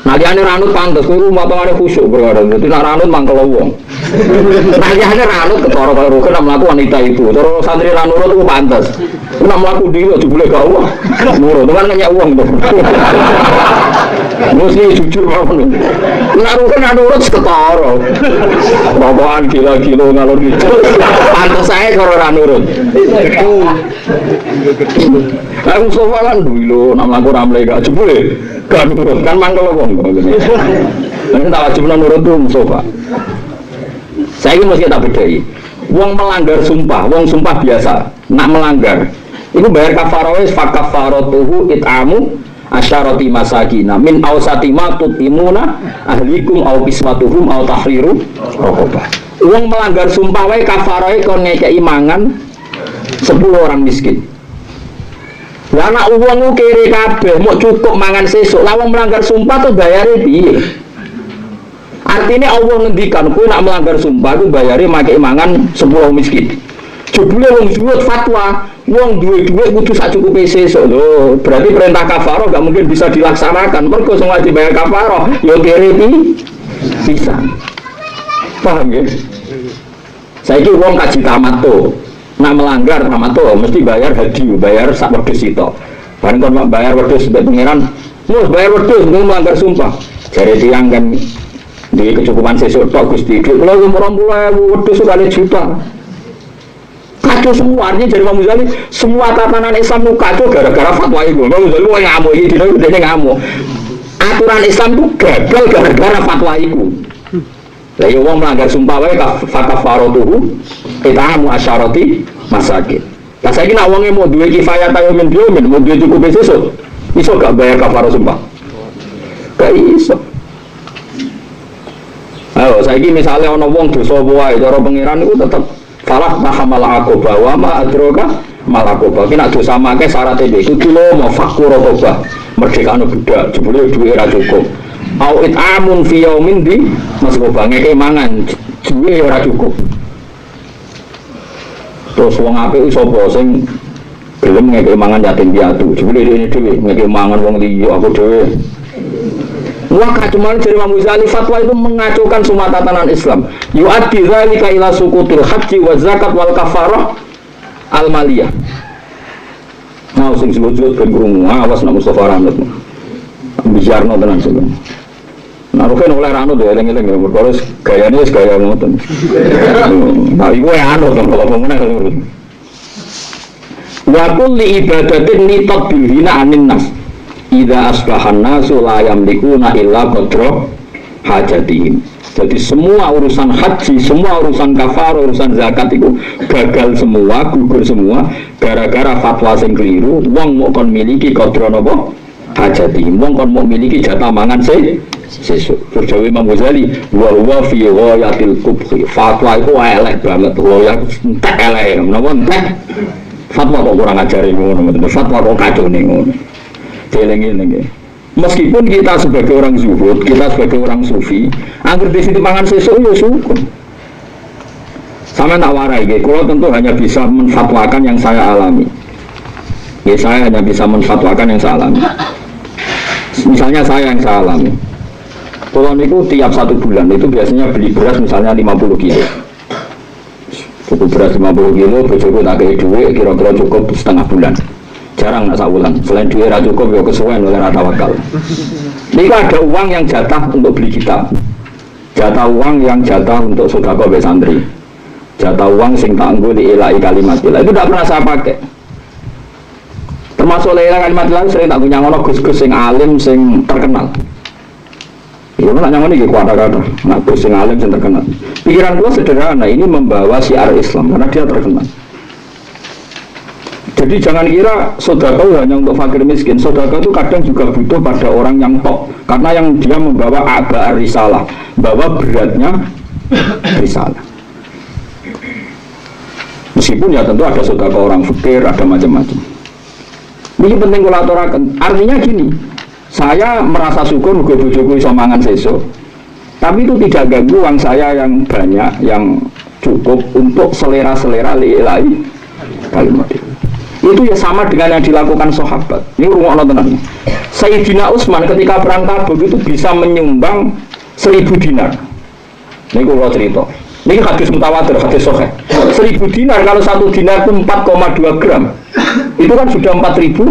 Nanti ane ranut pantas, kau rumah tangannya khusyuk berkata, jadi nak ranut mangkel wong. Nanti ane ranut ketara kalau rukun nak melaku wanita itu, terus santri ranut itu pantas. Nak melaku dia juga boleh gak uang, nurut, itu kan nanya uang tuh. Mesti jujur banget. Nak rukun ranut ketara. Bawahan kilo-kilo ngalor gitu. Pantas saya kalau ranut. Aku sofa kan dulu, nak melaku ramai gak boleh. Kan mangkel wong. Ini tak wajib nurut tuh sofa. Saya ini mesti tak bedai. Wong melanggar sumpah, wong sumpah biasa, nak melanggar. Itu bayar kafarah wis fa kafaratuhu it'amu asyarati masakina min awsati ma tutimuna ahlikum aw kiswatuhum aw tahriru raqabah. Wong melanggar sumpah wae kafarahe kon ngekeki mangan 10 orang miskin. Lah anak uang kiri kabeh mau cukup mangan sesuk. Lah wong melanggar sumpah tuh bayare piye? Artinya Allah ngendikan kowe nak melanggar sumpah ku bayare make mangan 10 miskin. Jebule wong duwe fatwa, wong duwe dhuwit kudu sak cukupe sesuk lho. Berarti perintah kafarah gak mungkin bisa dilaksanakan. Mergo sing wajib bayar kafarah ya kiri bisa. Paham ya? Saiki wong kaji tamat tuh. Nak melanggar sama tuh mesti bayar haji, bayar sak wedhus itu. Bareng kon bayar wedhus mbek pangeran, "Mus bayar wedhus nggo melanggar sumpah." Jare tiyang kan di kecukupan sesuk tok Gusti. Kula 20.000 wedhus kali juta. Kacau semua, artinya jadi Imam Ghazali semua tatanan Islam itu kacau gara-gara fatwa itu. Imam Ghazali wong ngamuk iki dene ngamuk. Aturan Islam itu gagal gara-gara fatwa itu. Lah ya wong melanggar sumpah wae fakafaratuhu it'amu asyarati masakin. Lah saiki nek wonge mau duwe kifayah ta min biomin, mau duwe cukup sesuk, iso gak bayar kafarah sumpah? Gak iso. Ayo saiki misale ana wong dosa wae cara pangeran iku tetep falah tahamal aqobah wa ma adroka malakoba. Ki nek dosa make syarat iki kudu lo mafakur aqobah. Merdekane budak jebule duwe ra cukup. Au it'amun fi yaumin di masuk ngeke mangan duwe ora cukup. Terus wong apik sapa sing gelem ngeke mangan yatim piatu. Jebule dene dhewe ngeke mangan wong liya aku dhewe. Wah kacuman dari Imam Ghazali fatwa itu mengacaukan semua tatanan Islam. Yu'addi dzalika ila suqutil haji wa zakat wal kafarah al maliyah. Mau sing sebut-sebut ben krungu awas nek Mustofa Ranut. Bijarno tenan sing. Nah, Rufen oleh Ranut ya, eling-eling ya, perkara gayane wis gaya ngoten. Nah, iku anut kalau ngomongnya ngono. Wa kulli ibadatin nitat bil hina anin nas. Idza asbahan nasu la yamlikuna illa qadra hajatihim. Jadi semua urusan haji, semua urusan kafarah, urusan zakat itu gagal semua, gugur semua gara-gara fatwa sing keliru. Wong mau kon miliki qadra napa? Hajatihim. Wong kon mau miliki jatah mangan sesuk. Terus Imam Ghazali wa huwa fi ghayatil kubhi. Fatwa itu elek banget. Ya entek elek. Menapa entek? Fatwa kok kurang ajare ngono, fatwa kok kacone ngono. Deleng-eleng. Meskipun kita sebagai orang zuhud, kita sebagai orang sufi, angger di situ pangan sesuk ya syukur. Sama tak warai nggih, kula tentu hanya bisa menfatwakan yang saya alami. Ya saya hanya bisa menfatwakan yang saya alami. Misalnya saya yang saya alami. Kalau niku tiap 1 bulan itu biasanya beli beras misalnya 50 kilo. Cukup beras 50 kilo, bojoku tak kei duit kira-kira cukup setengah bulan. Jarang nak sabulan. Selain duit ra cukup ya kesuwen oleh ra tawakal. Niku ada uang yang jatah untuk beli kitab. Jatah uang yang jatah untuk sedekah be santri. Jatah uang sing tak nggo di ilahi kalimatillah. Itu tidak pernah saya pakai. Termasuk ilahi kalimatillah sering tak punya ngono gus-gus sing alim sing terkenal. Ya nak nyangon iki kuat-kuat. Nak gus sing alim sing terkenal. Pikiran gua sederhana, ini membawa syiar Islam karena dia terkenal. Jadi jangan kira sedekah hanya untuk fakir miskin. Sedekah itu kadang juga butuh pada orang yang top, karena yang dia membawa aba risalah, bawa beratnya risalah. Meskipun ya tentu ada sedekah orang fakir, ada macam-macam. Ini penting kula aturaken. Artinya gini, saya merasa syukur muga bojoku iso mangan sesuk. Tapi itu tidak ganggu uang saya yang banyak, yang cukup untuk selera-selera lillahi kalimat. Itu ya sama dengan yang dilakukan sahabat. Ini rungokno tenan. Sayyidina Utsman ketika perang Tabuk itu bisa menyumbang 1000 dinar. Ini kalau cerita. Ini hadis mutawatir, hadis sahih. 1000 dinar kalau 1 dinar itu 4,2 gram. Itu kan sudah 4000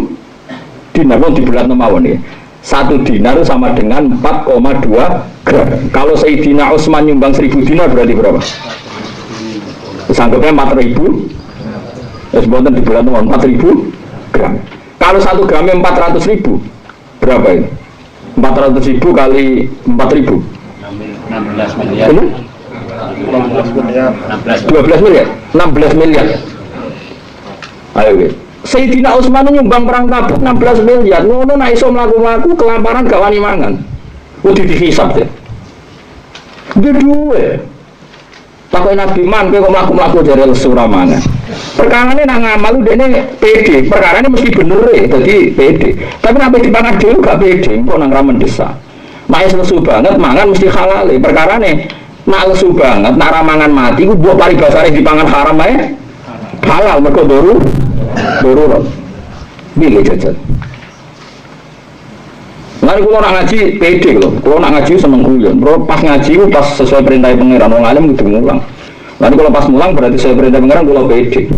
dinar. Mau dibulat mawon ya. 1 dinar sama dengan 4,2 gram. Kalau Sayyidina Utsman nyumbang 1000 dinar berarti berapa? Sanggupnya 4000. Sebutan di bulan 4000 gram. Kalau 1 gramnya 400.000, berapa ini? 400.000 kali 4.000. 16 miliar. 12 miliar. 16 miliar. Ayo guys. Sayyidina Utsman nyumbang perang Tabuk 16 miliar. Ngono nek iso mlaku-mlaku kelaparan gak wani mangan. Kudu dihisab deh. Duwe. Takoi Nabi man kowe kok mlaku-mlaku jare lesu ra mangan. Perkarane nang ngamal dene pede, perkarane mesti bener e, dadi pede. Tapi nek dipangan dhewe gak pede, kok nang ra mendesak. Nek lesu banget mangan mesti halal. Perkarane nek lesu banget, nek ra mangan mati ku mbok paribasane dipangan haram ae. Halal mergo darurat. Bilih jajan. Mari kula nak ngaji pede lho. Kula nak ngaji seneng guyon. Pas ngaji ku pas sesuai perintah pangeran wong alim kudu mulang. Lalu kalau pas mulang berarti saya perintah pangeran kula pede.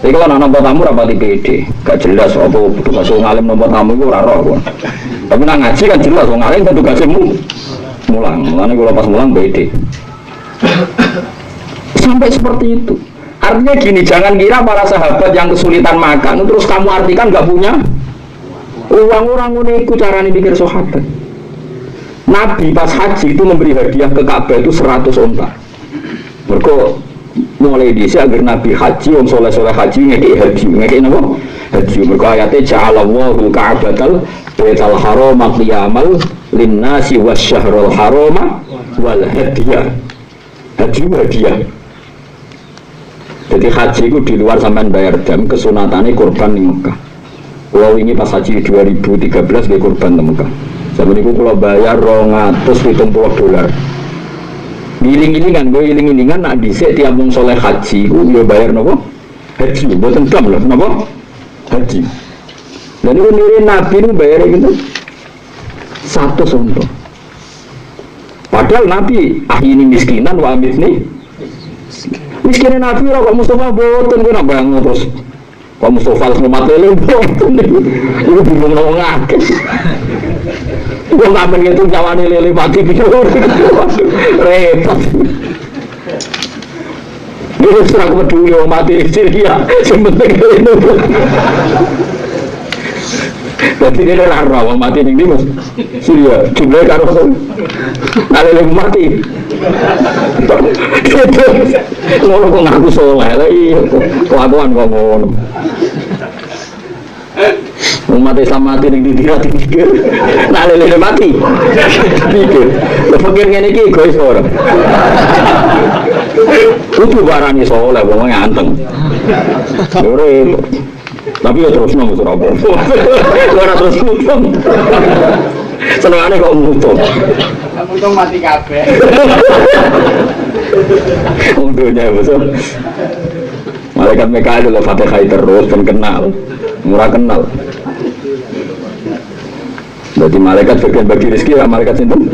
Tapi kalau nak nampa tamu rapati pede. Gak jelas apa tugas wong alim nampa tamu iku ora roh. Tapi nak ngaji kan jelas wong alim kan tugasnya mulang. Lalu kalau pas mulang pede. Sampai seperti itu. Artinya gini, jangan kira para sahabat yang kesulitan makan terus kamu artikan gak punya uang. Orang ini caranya pikir sahabat. Nabi pas haji itu memberi hadiah ke Ka'bah itu 100 unta. Mereka mulai dhisik agar Nabi haji, wong soleh-soleh haji ngekek haji, ngekek napa? Haji. Mereka ayatnya ja'alallahu ka'batal baital harama qiyamal linnasi wasyahrul harama wal hadiyah. Haji hadiah. Jadi haji itu di luar sampean bayar dam, kesunatannya kurban di Mekah. Kalau ini pas haji 2013 di kurban di Mekah. Sama itu kalau bayar $270. Giling-gilingan, gue giling-gilingan nak disek tiap wong soleh haji, gue bayar nopo haji, buatan dam loh, nopo haji. Dan itu nilai Nabi itu bayar gitu 100 unta. Padahal Nabi ini miskinan, wa amit nih miskinan Nabi kok Mustafa buatan gue nambah terus. Kok Mustafa harus memateli buatan itu bingung nong ngake. Gue nggak menghitung nyawane lele mati pikir repot. Ini serang peduli orang mati di Syria, sebentar itu. Jadi dia larang orang mati di Mas Syria, jumlahnya karo lele mati. Gitu, ngono kok ngaku soleh lagi, kelakuan kok ngono. Umat Islam mati ning dikira dipikir nak lele mati pikir lho pikir ngene iki egois ora kudu barani saleh wong anteng ora tapi ya terus nang ora ora terus kutung senengane kok mutung mati kabeh untungnya betul malaikat Mikail lho Fatihah terus ben kenal murah kenal. Jadi malaikat bagian bagi rezeki lah malaikat sinten?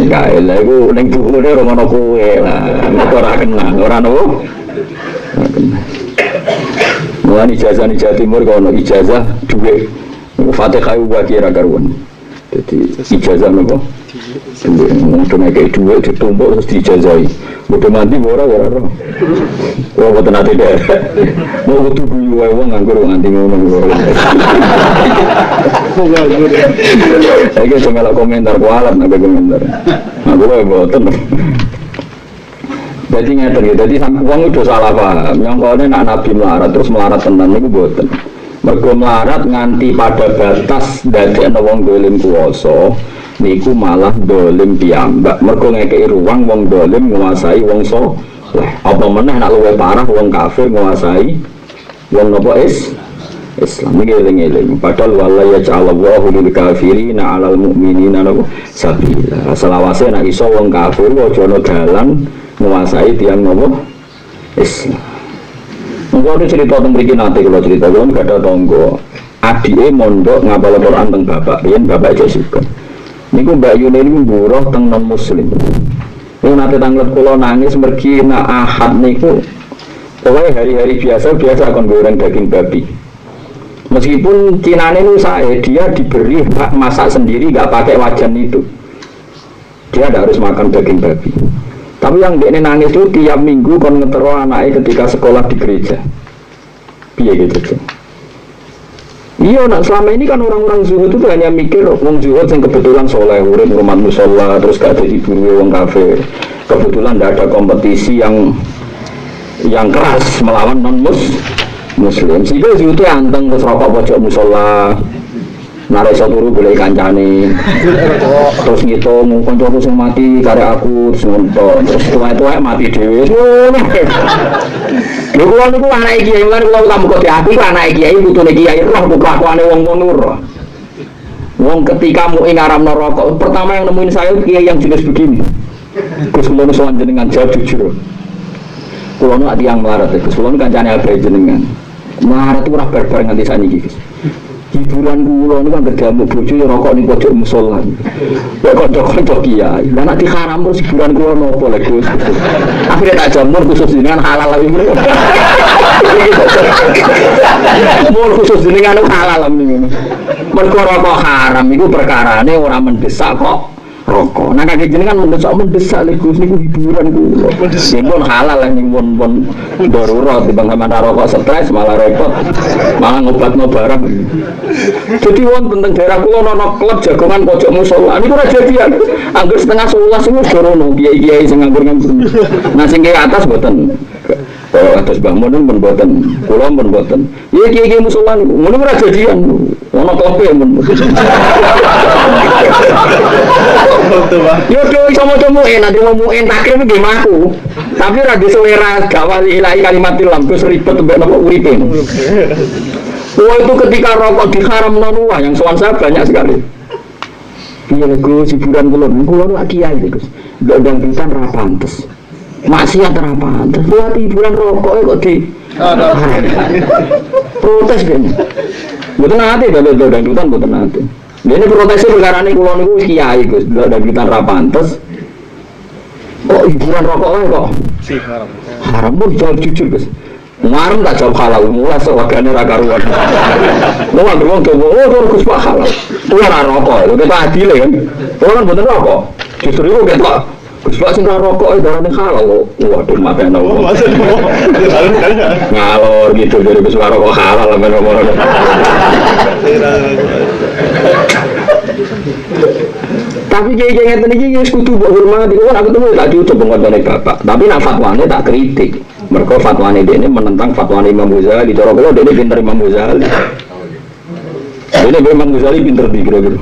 Mikail lah itu neng bukunya romono kue lah, orang kenal, orang apa? Mulai ijazah di Jawa Timur kalau ijazah duit Fatihah itu bagi ragaruan. Jadi ijazah apa? Untuk naik duit ditumpuk terus diijazahi. Udah mati orang. Wah betul nanti deh. Mau butuh guyu wong nganggur nganti ngono. Saya cuma melok komentar kualat nabe komentar. Aku boten. Jadi ngeten gitu. Jadi sampai wong udah salah paham. Nyongkone nak Nabi melarat terus melarat tenan niku boten. Mergo melarat nganti pada batas dadekno wong dolim kuwasa. Niku malah dolim piyambak. Mergo ngekeki ruang wong dolim nguasai wong saleh. Apa meneh nak luwih parah wong kafir nguasai wong napa Islam iki eling-eling. Padahal wala yaj'alallahu lil kafirina 'alal mu'minina sabila. Selawase nak iso wong kafir aja ana dalan nguasai tiyang napa Islam. Mengko cerita teng mriki nate kula cerita kula gak ada tangga. Adike mondok ngapal Quran teng bapak, yen bapak Jessica. Niku Mbak Yuni ini buruh teng non muslim. Ini nanti tanglet kula nangis mergi nak ahad niku. Pokoknya hari-hari biasa akan goreng daging babi. Meskipun cinane itu saya, dia diberi hak masak sendiri, nggak pakai wajan itu. Dia tidak harus makan daging babi. Tapi yang dia nangis itu tiap minggu kon ngetero anaknya ketika sekolah di gereja. Piye gitu. Iya, nak selama ini kan orang-orang zuhud itu hanya mikir wong zuhud yang kebetulan soleh, urip rumah musola, terus gak ada diburu wong kafir. Kebetulan tidak ada kompetisi yang keras melawan non-muslim. Sehingga zuhud itu anteng terus rokok pojok musola, narik turu boleh kancane, terus ngitung koncoku sing mati karek aku terus tua-tua mati dhewe. Lha kula niku anak kiai lan kula tamu kok diaku anak kiai putune kiai roh kelakuane wong-wong nur. Wong ketika mu ing ngaramno rokok, pertama yang nemuin saya kiai yang jenis begini. Gus kula sowan jenengan jawab jujur. Kula nu tiyang melarat, Gus kula kancane abae jenengan. Melarat ora barbar nganti saniki, Gus. Hiburan kula niku kan kerjamu bojo ya rokok ning pojok musala. Kok kanca-kanca kiai. Lah nek diharam terus hiburan kula nopo lek Gus. Akhire tak jamur khusus jenengan halal lagi mrene. Mul khusus jenengan halal niku. Mergo rokok haram iku perkarane ora mendesak kok rokok. Nah kakek jenengan mendesak Gus niku hiburan kula. Pun halal lah pun darurat timbang sampean rokok stres malah repot. Malah ngobatno barang. Jadi wonten teng daerah kula ana klub jagongan pojok musala. Niku ora jadian. Angger setengah 11 niku dorono kiai-kiai sing nganggur-nganggur. Nah sing ke atas mboten. Kalau atas bangun pun mboten. Kula pun mboten. Ya kiai-kiai musala niku ngono ora jadian. Ono klope men. Yo do iso maca muin, nanti mau muin takrim nggih maku. Tapi ra selera gawali ilahi kalimatil lam Gus ribet mbek napa uripe. Wah itu ketika rokok diharamno wah yang sowan saya banyak sekali. Iya Gus hiburan kula lagi kiai Gus. Dangdutan ra pantes. Maksiat ra pantes. Buat hiburan rokok kok di protes ben. Mboten nate dangdutan mboten nate. Ini protesnya perkara ini kulon itu kiai Gus, dangdutan ra pantes. Kok hiburan rokok ae kok? Haram pun jawab jujur Gus. Ngarep tak jawab halal, mulai sewagane ra karuan. Wong anggere wong tuwa, oh Gus Pak halal. Kuwi ora rokok, lho kita adile kan. Ora mboten rokok. Justru iku ketok Gus Pak sing rokok itu darane halal. Waduh mateno. Ngalor gitu dari Gus Pak rokok halal men ngomong. Tapi kiai-kiai ngeten iki wis kudu mbok hormati. Kok aku ketemu tak diucap ngontone bapak. Tapi nek fatwane tak kritik. Mergo fatwane dene menentang fatwane Imam Ghazali. Cara kula dene pinter Imam Ghazali. Dene Imam Ghazali pinter di kira-kira.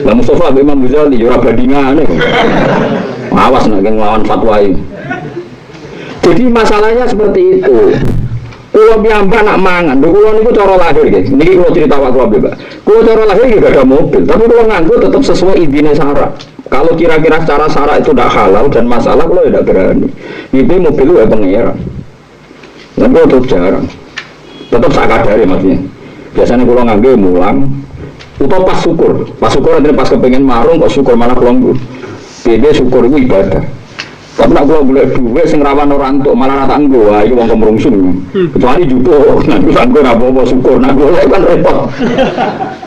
Lah Mustafa Imam Ghazali ora bandingane. Awas nek nglawan fatwa iki. Jadi masalahnya seperti itu. Kulo piyambak nak mangan, lho kulo niku cara lahir nggih. Niki kulo cerita Pak Kulo, Pak. Kulo cara lahir nggih gak ada mobil, tapi kulo nganggo tetap sesuai idine syarat. Kalau kira-kira secara syarat itu tidak halal dan masalah kulo tidak berani. Ini mobil lu ya pengeran. Dan kulo tetap jarang. Tetap sakadari maksudnya. Biasanya kulo nganggo mulang utawa pas syukur. Pas syukur nanti pas kepengen marung kok syukur malah kulo. Beda syukur itu ibadah. Tapi nak kalau boleh duit sing rawan orang tuh malah rata anggo, ayo wong kemrungsung. Kecuali jupo, nak anggo apa syukur, nak boleh kan repot.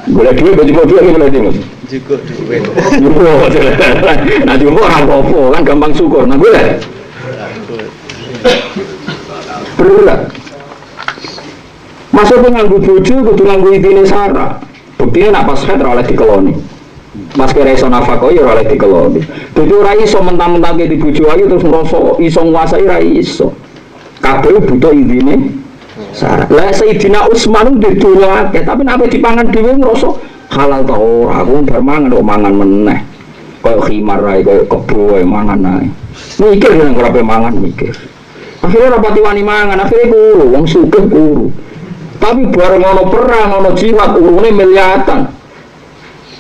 Boleh duit baju duit boleh timus. Cukup duit. Jupo, nah jupo apa kan gampang syukur, nak boleh. Berulang. Masuk nganggo bojo kudu nganggo intine syarat. Buktinya nak pas haid ora oleh dikeloni. Mas kira iso nafkah ya ora oleh dikeloni. Dadi ora iso mentang-mentang di bojo ayu terus ngrasa iso nguasai ra iso. Kabeh butuh intine syarat. Lah Sayyidina Utsman didolake, tapi nek dipangan dhewe ngrasa halal ta ora, aku bar mangan kok mangan meneh. Kaya khimar ae kaya kebo ae mangan ae. Mikir yen ora mangan mikir. Akhirnya rapati wani mangan, akhirnya kuru, wong sugih kuru. Tapi bareng ono perang, ono jiwat, urune miliatan.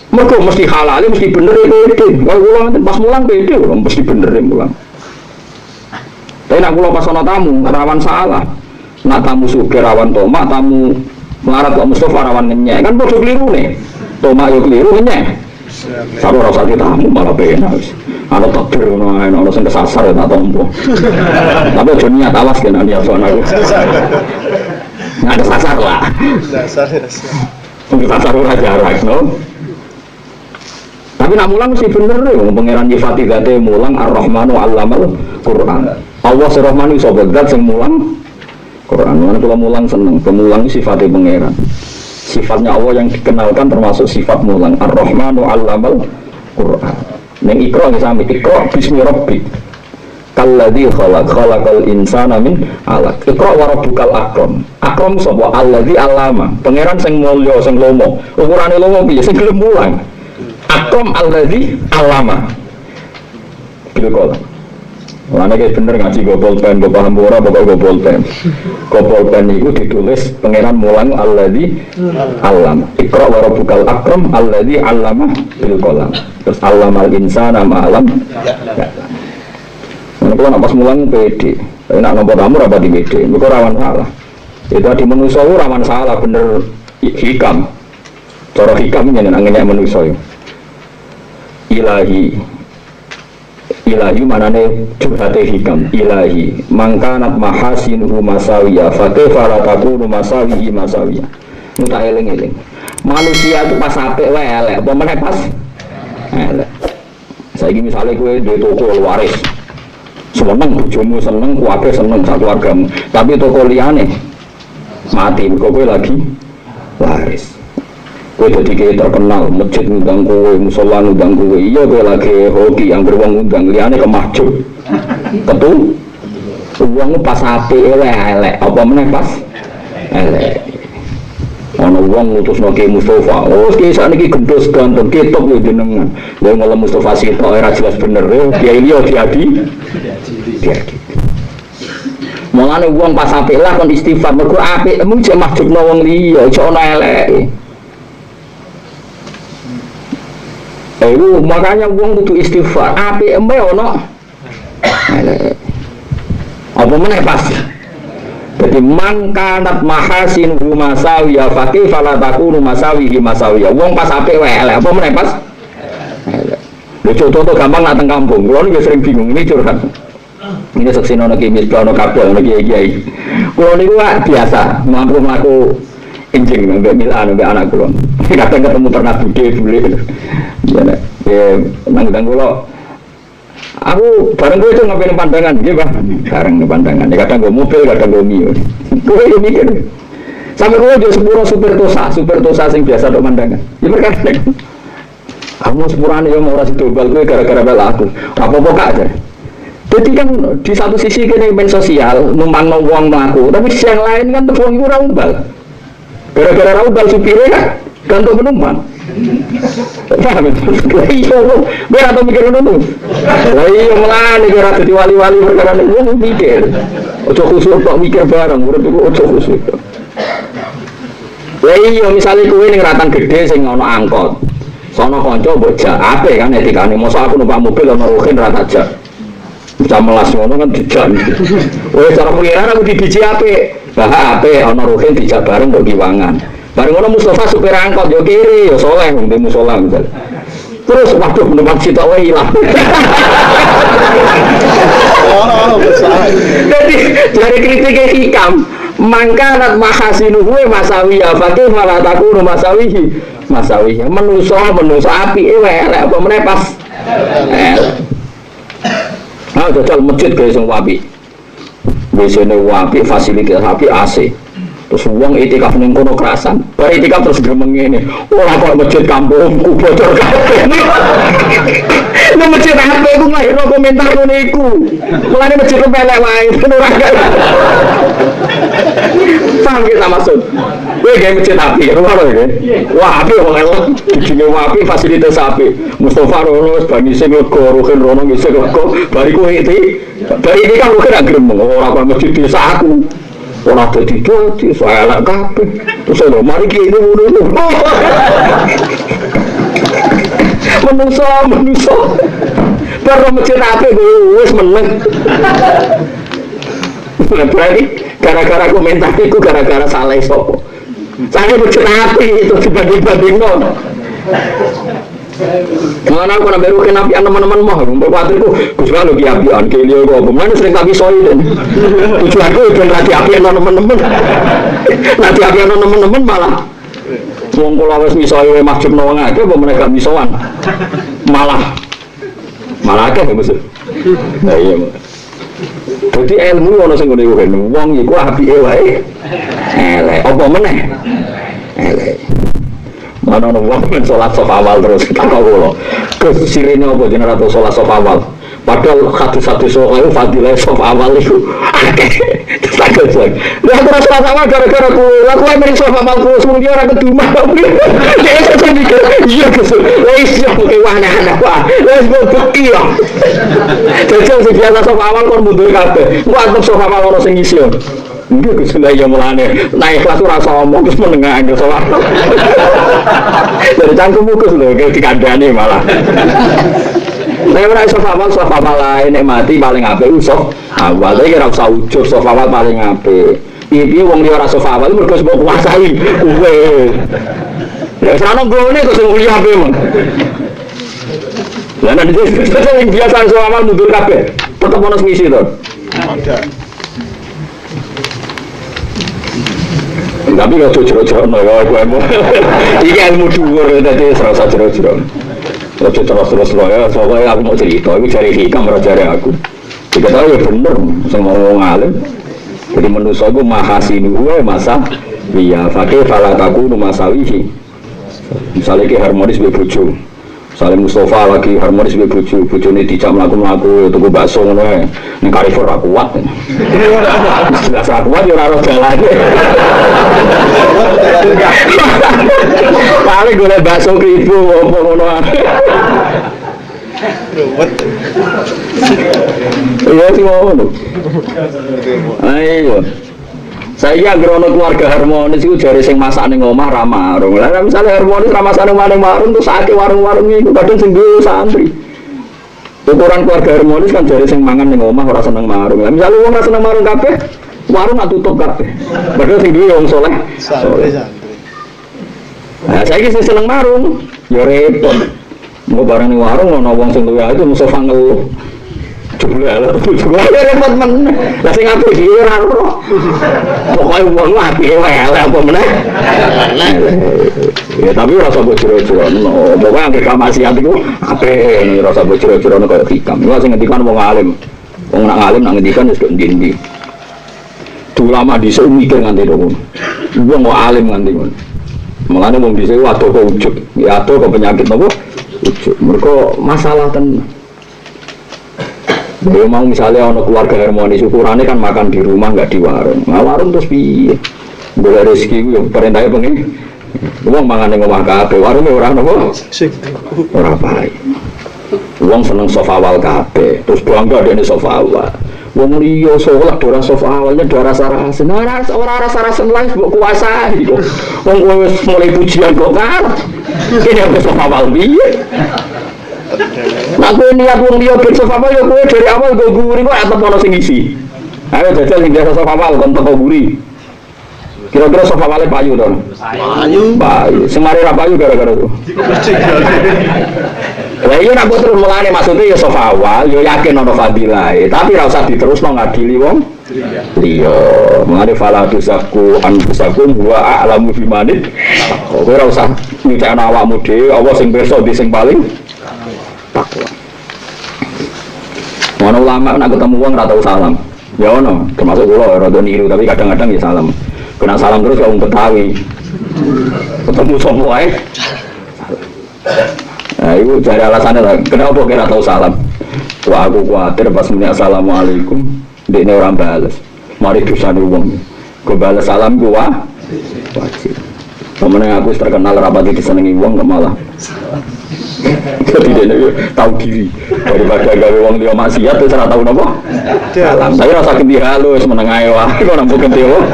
Mereka mesti halal, mesti bener pede. Kalau ulang pas mulang pede, mesti bener mulang. Tapi nak pulang pas ono tamu, rawan salah. Nak tamu sugih rawan tomak, tamu melarat kok Mustafa rawan ngenyek. Kan bodoh keliru nih. Tomak yo keliru ngenyek. Saru rasa kita tamu malah penak. Ana takdir ngono ae ana sing kesasar tak tompo. Tapi aja niat awas kan niat sono aku. Nggak ada sasar lah. Sasar. Untuk sasar ora jarak no. Tapi nak mulang mesti bener ya, pangeran nyifati zate mulang Ar-Rahmanu 'allamal Qur'an. Allah Ar-Rahmanu iso zat sing mulang Quran. Mana kalau mulang seneng, pemulang sifatnya pangeran. Sifatnya Allah yang dikenalkan termasuk sifat mulang. Ar-Rahmanu 'allamal Qur'an. Neng Iqra sami Iqra bismi rabbik. Kalladzi khalaqal insana min 'alaq. Iqra wa rabbukal akram. Akram sapa? Alladzi 'allama. Pangeran sing mulya sing lomo. Ukurane lomo piye sing gelem mulang. Akram alladzi 'allama. Gitu kok. Mulane guys bener ngaji go pulpen, go paham ora pokok go pulpen. Go pulpen iku ditulis pangeran mulang alladzi 'allama. Iqra wa rabbukal akram alladzi 'allama bil qalam. Terus 'allamal insana ma 'alam. Kalau nak pas mulang pede, tapi nak nombor tamu rapat di pede, mereka rawan salah. Itu di manusia rawan salah, bener hikam. Cara hikam ini nangennya manusia. Ilahi manane curhate hikam. Ilahi mangkanat mahasinuhu masawiyah, fakaifa la takunu masawihi masawiyah. Muta eling-eling. Manusia itu pas apik wae elek, apa meneh pas elek. Saiki misale kowe duwe toko waris. Seneng bojomu seneng, kuwabe seneng sak keluargamu. Tapi toko liyane mati kok kowe lagi waris. Kowe dadi terkenal, masjid ngundang kowe, musala ngundang kowe. Iya kowe lagi hoki yang beruang ngundang liyane kemahjub. Ketu uangmu pas apik elek, apa meneh pas elek. Ana wong ngutusno Ki Mustofa. Oh, ki sakniki gendhos ganteng ketok yo jenengan. Lha malah Mustofa sitok ora jelas bener. Kiai liya diadi. Mulane wong pas apik lah kon istighfar, mergo apikmu jek mahjubno wong liya, aja ana eleke. Makanya wong kudu istighfar, apikmu ana eleke. Apa meneh pas? Jadi mangkanat mahasin masawiya fakih fala takunu masawihi masawiya. Wong pas apik wae elek, apa meneh pas? Lho contoh gampang nak teng kampung. Kulo niku sering bingung ini curhat. Ini seksi ana kimis ana kabel ana kiai-kiai. Kulo niku biasa mampu mlaku enjing mbek milan mbek anak kulo. Kadang ketemu ternak bule. Ya nang kulo aku bareng gue itu ngapain pandangan, gitu Pak? Bareng pandangan. Ya kadang gue mobil, kadang gue mio. Gue mikir. Sampai gue juga super tosa sing biasa untuk pandangan. Ya berkata, aku mau sepurane ya mau rasa dobal gue gara-gara bela aku. Apa-apa kak aja. Jadi kan di satu sisi kena main sosial, numpang uang melaku, tapi di yang lain kan tuh uang itu raubal. Gara-gara raubal supirnya kan gantung penumpang. Paham itu? Iya, gue atau mikir dulu. Iya melani gue rasa di wali-wali perkara ini, gue mikir. Ojo khusus kok mikir bareng, gue tuh ojo khusus. Iya misalnya gue ini ngeratan gede, sing ngono angkot. Sono konco bocah, apa kan etikane? Masa aku numpak mobil ono ruhin rata aja. Bisa melas ngono kan dijak. Wah cara pengiran aku di biji ape, bah ape ono ruhin dijak bareng untuk giwangan. Bareng ono Mustafa supir angkot yo kiri yo soleh untuk musola misal. Terus waduh numpak sitok wae ilang. Jadi dari kritiknya hikam, mangkanat mahasinu gue masawiyah, fakih malah takunu masawihi. Masawihi menuso api elek apa meneh pas. Nah, jajal masjid guys yang wapi. Biasanya wapi fasilitas api AC. Terus uang itikaf ning kono kerasan. Bar itikaf terus gremeng ngene. Ora kok masjid kampungku bocor kabeh. Nek masjid apa iku nglahirno komentar ngene iku. Mulane masjid pelek wae ora gak. Paham kita maksud. Kowe gawe masjid api, ora ya. Wah, api kok elok. Jenenge wapi fasilitas api. Mustofa rono wis bani sing lega ruhin rono wis lega. Bariku bari kan ruhin gak gremeng ora kok masjid desa aku. Orang jadi saya elak kabeh. Terus saya mari ki ini ngono. Menuso. Baru masjid ape wis meneng. Berarti gara-gara komentar iku gara-gara salah sapa. Saya masjid ape itu dibanding-bandingno. Mana aku nak beru kena apian teman-teman mah, berkuatirku, kusra lagi apian, keliru kok, mana sering tak pisoi dan tujuanku itu nanti apian teman-teman, nanti apian teman-teman malah, wong kalau wes pisoi maksud nawang aja, apa mereka pisoan, malah aja maksud, iya. Jadi ilmu orang sing ngene kuwi, wong iku apike wae, elek, apa meneh, elek. Mana wong men salat saf awal terus tak kok Gus sirine apa jenenge ratu salat saf awal. Padahal satu soal fadilah saf awal itu tak kesuwen. Lah terus salat awal gara-gara aku men saf awal terus mung dia ora kedumah. Dia iso mikir iya Gus. Lah iso kok wana-wana wae. Wis bukti yo. Jajal sing biasa saf awal kon mundur kabeh. Engko antuk saf awal ono sing isi yo. Nggih Gus lha ya mulane naik kelas ora omong terus menengah angel salat. Dari cangkemmu Gus lho dikandani malah. Nek ora iso awal lain nek mati paling apik usah awal iki ora usah ujug sof awal paling apik. Piye wong liya ora sof awal mergo mbok kuasai kowe. Ya sono gone kok sing kuliah apik mong. Lah nek sing biasa sof awal mundur kabeh. Tetep ono misi to. Ada. Tapi kalau jero-jero no ya aku ilmu. Iki ilmu dhuwur dadi serasa jero-jero. Ojo terus loh ya, soalnya aku mau cerita, itu cari hikam, cari aku. Jika tahu ya bener, semua ngomong alim. Jadi manusia itu mahasinu masa, iya, fakih falataku numasawihi. Misalnya ki harmonis bebuju, misalnya Mustafa lagi harmonis bebuju, buju ini dijak melaku tunggu bakso ngono ya, ning Carrefour aku kuat. Jelas aku kuat ya ora jalan. Paling golek bakso kribo apa ngono. Iya sih mau. Ayo. Saya agrono keluarga harmonis itu jari sing masak ning omah ra marung. Lah misale harmonis ra masak ning warung terus sakit warung-warung iku kadang sing duwe santri. Ukuran keluarga harmonis kan jari sing mangan ning omah ora seneng marung. Lah misale wong ora seneng marung kabeh, warung tak tutup kabeh. Padahal sing duwe wong saleh. Santri. Nah, saiki sing seneng marung ya repot. Mau barang ning warung ana wong sing luwih itu musuh ngeluh. Jumlah repot men. Lah sing apik iki ora ora. Pokoke wong apike wae apa meneh. Ya tapi rasa bocor-bocor. Pokoke anggere kamasiat iku apik rasa bocor-bocor kaya hikam. Iku sing ngendikan wong alim. Wong nak alim nak ngendikan wis ndi-ndi. Ulama dhisik mikir nganti ngono. Wong alim nganti ngono. Mulane wong dhisik waduh kok ujug. Ya adoh kok penyakit napa? Ujug. Mergo masalah tenan. Ya mau misalnya ono keluarga harmonis ukurannya kan makan di rumah nggak di warung. Nah warung terus piye? Boleh rezeki yo perintahnya pengen. Wong mangan ning omah kabeh, warunge ora napa? Ora baik. Wong seneng sofa awal kabeh, terus bangga dene sofa awal. Wong liya salat ora sofa awalnya ora rasa-rasa. Ora rasa-rasa lain mbok kuasai kok. Wong kowe wis mulai pujian kok kan. Kene apa sofa awal piye? Nah kowe niat wong liya ben sofa awal ya kowe dari awal go guri kok atep ono sing isi. Ayo jajal sing biasa sofa awal kon teko guri. Kira-kira sofa awal payu to? Payu. Semari ra payu gara-gara itu. Lah iya nak terus mulane maksudnya ya sofa awal yo yakin ono fadilah, tapi ra usah diterusno ngadili wong liya. Mulane fala tusaku anfusakum wa a'lamu bimanit. Kowe ora usah nyucakno awakmu dhewe, apa sing pirsa di sing paling takwa. Ono ulama nak ketemu wong ora tau salam. Ya ono, termasuk kula rada niru tapi kadang-kadang ya salam. Kena salam terus wong Betawi. Ketemu sapa wae. Nah, itu cari alasannya lah. Kenapa kira tahu salam? Wah, aku khawatir pas muni assalamualaikum, dia orang balas. Mari dosa wong. Gue balas salam gua wajib. Pemenang aku terkenal rapati disenengi wong kok malah. Jadi dia tahu diri daripada gawe wong dia maksiat terus ora tahu napa. Salam. Saya rasa ganti halus meneng ae wae kok nampu ganti wae.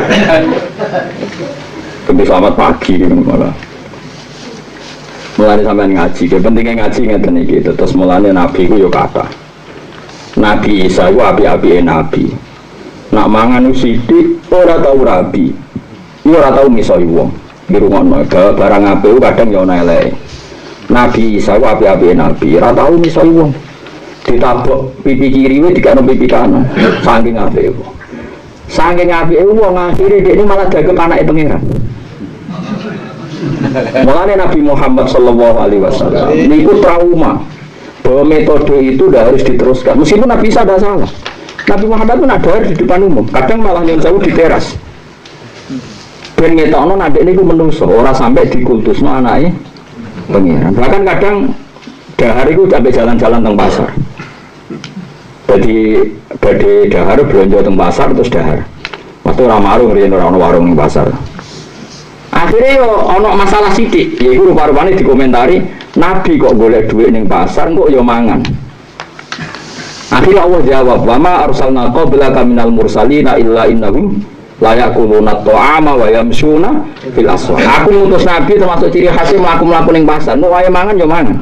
Ganti selamat pagi malah. Mulane sampean ngaji, pentingnya ngaji ngeten iki. Terus mulane nabi ku yo kata. Nabi Isa ku api-apike nabi. Nak mangan sithik ora tau rabi. Yo ora tau misoi wong. Dirungokno barang apik kadang yo ana eleke. Nabi Isa ku api-apike nabi, ora tau misoi wong. Ditabok pipi kiri wae dikano pipi kanan. Saking apike wong. Saking apike wong akhire dekne malah dagem anake pangeran. Mulane Nabi Muhammad Sallallahu Alaihi Wasallam niku trauma bahwa metode itu udah harus diteruskan. Meskipun Nabi Isa ada salah, Nabi Muhammad pun ada di depan umum. Kadang malah yang jauh di teras. Ben ngetokno nek niku menungso, ora sampai dikultusno anake pengiran. Bahkan kadang dahar iku sampai jalan-jalan teng pasar. Jadi badhe dahar belanja teng pasar terus dahar. Waktu ora marung riyen ora ono warung ning pasar. Akhirnya yo ono masalah sidik, yaitu rupa-rupanya dikomentari Nabi kok golek duit ning pasar kok yo mangan. Akhirnya Allah jawab, wa ma arsalna qablaka minal mursalina illa innahum la yaquluna ta'ama wa yamshuna fil aswaq. Aku ngutus Nabi termasuk ciri khasnya mlaku-mlaku ning pasar, nek wae mangan yo mangan.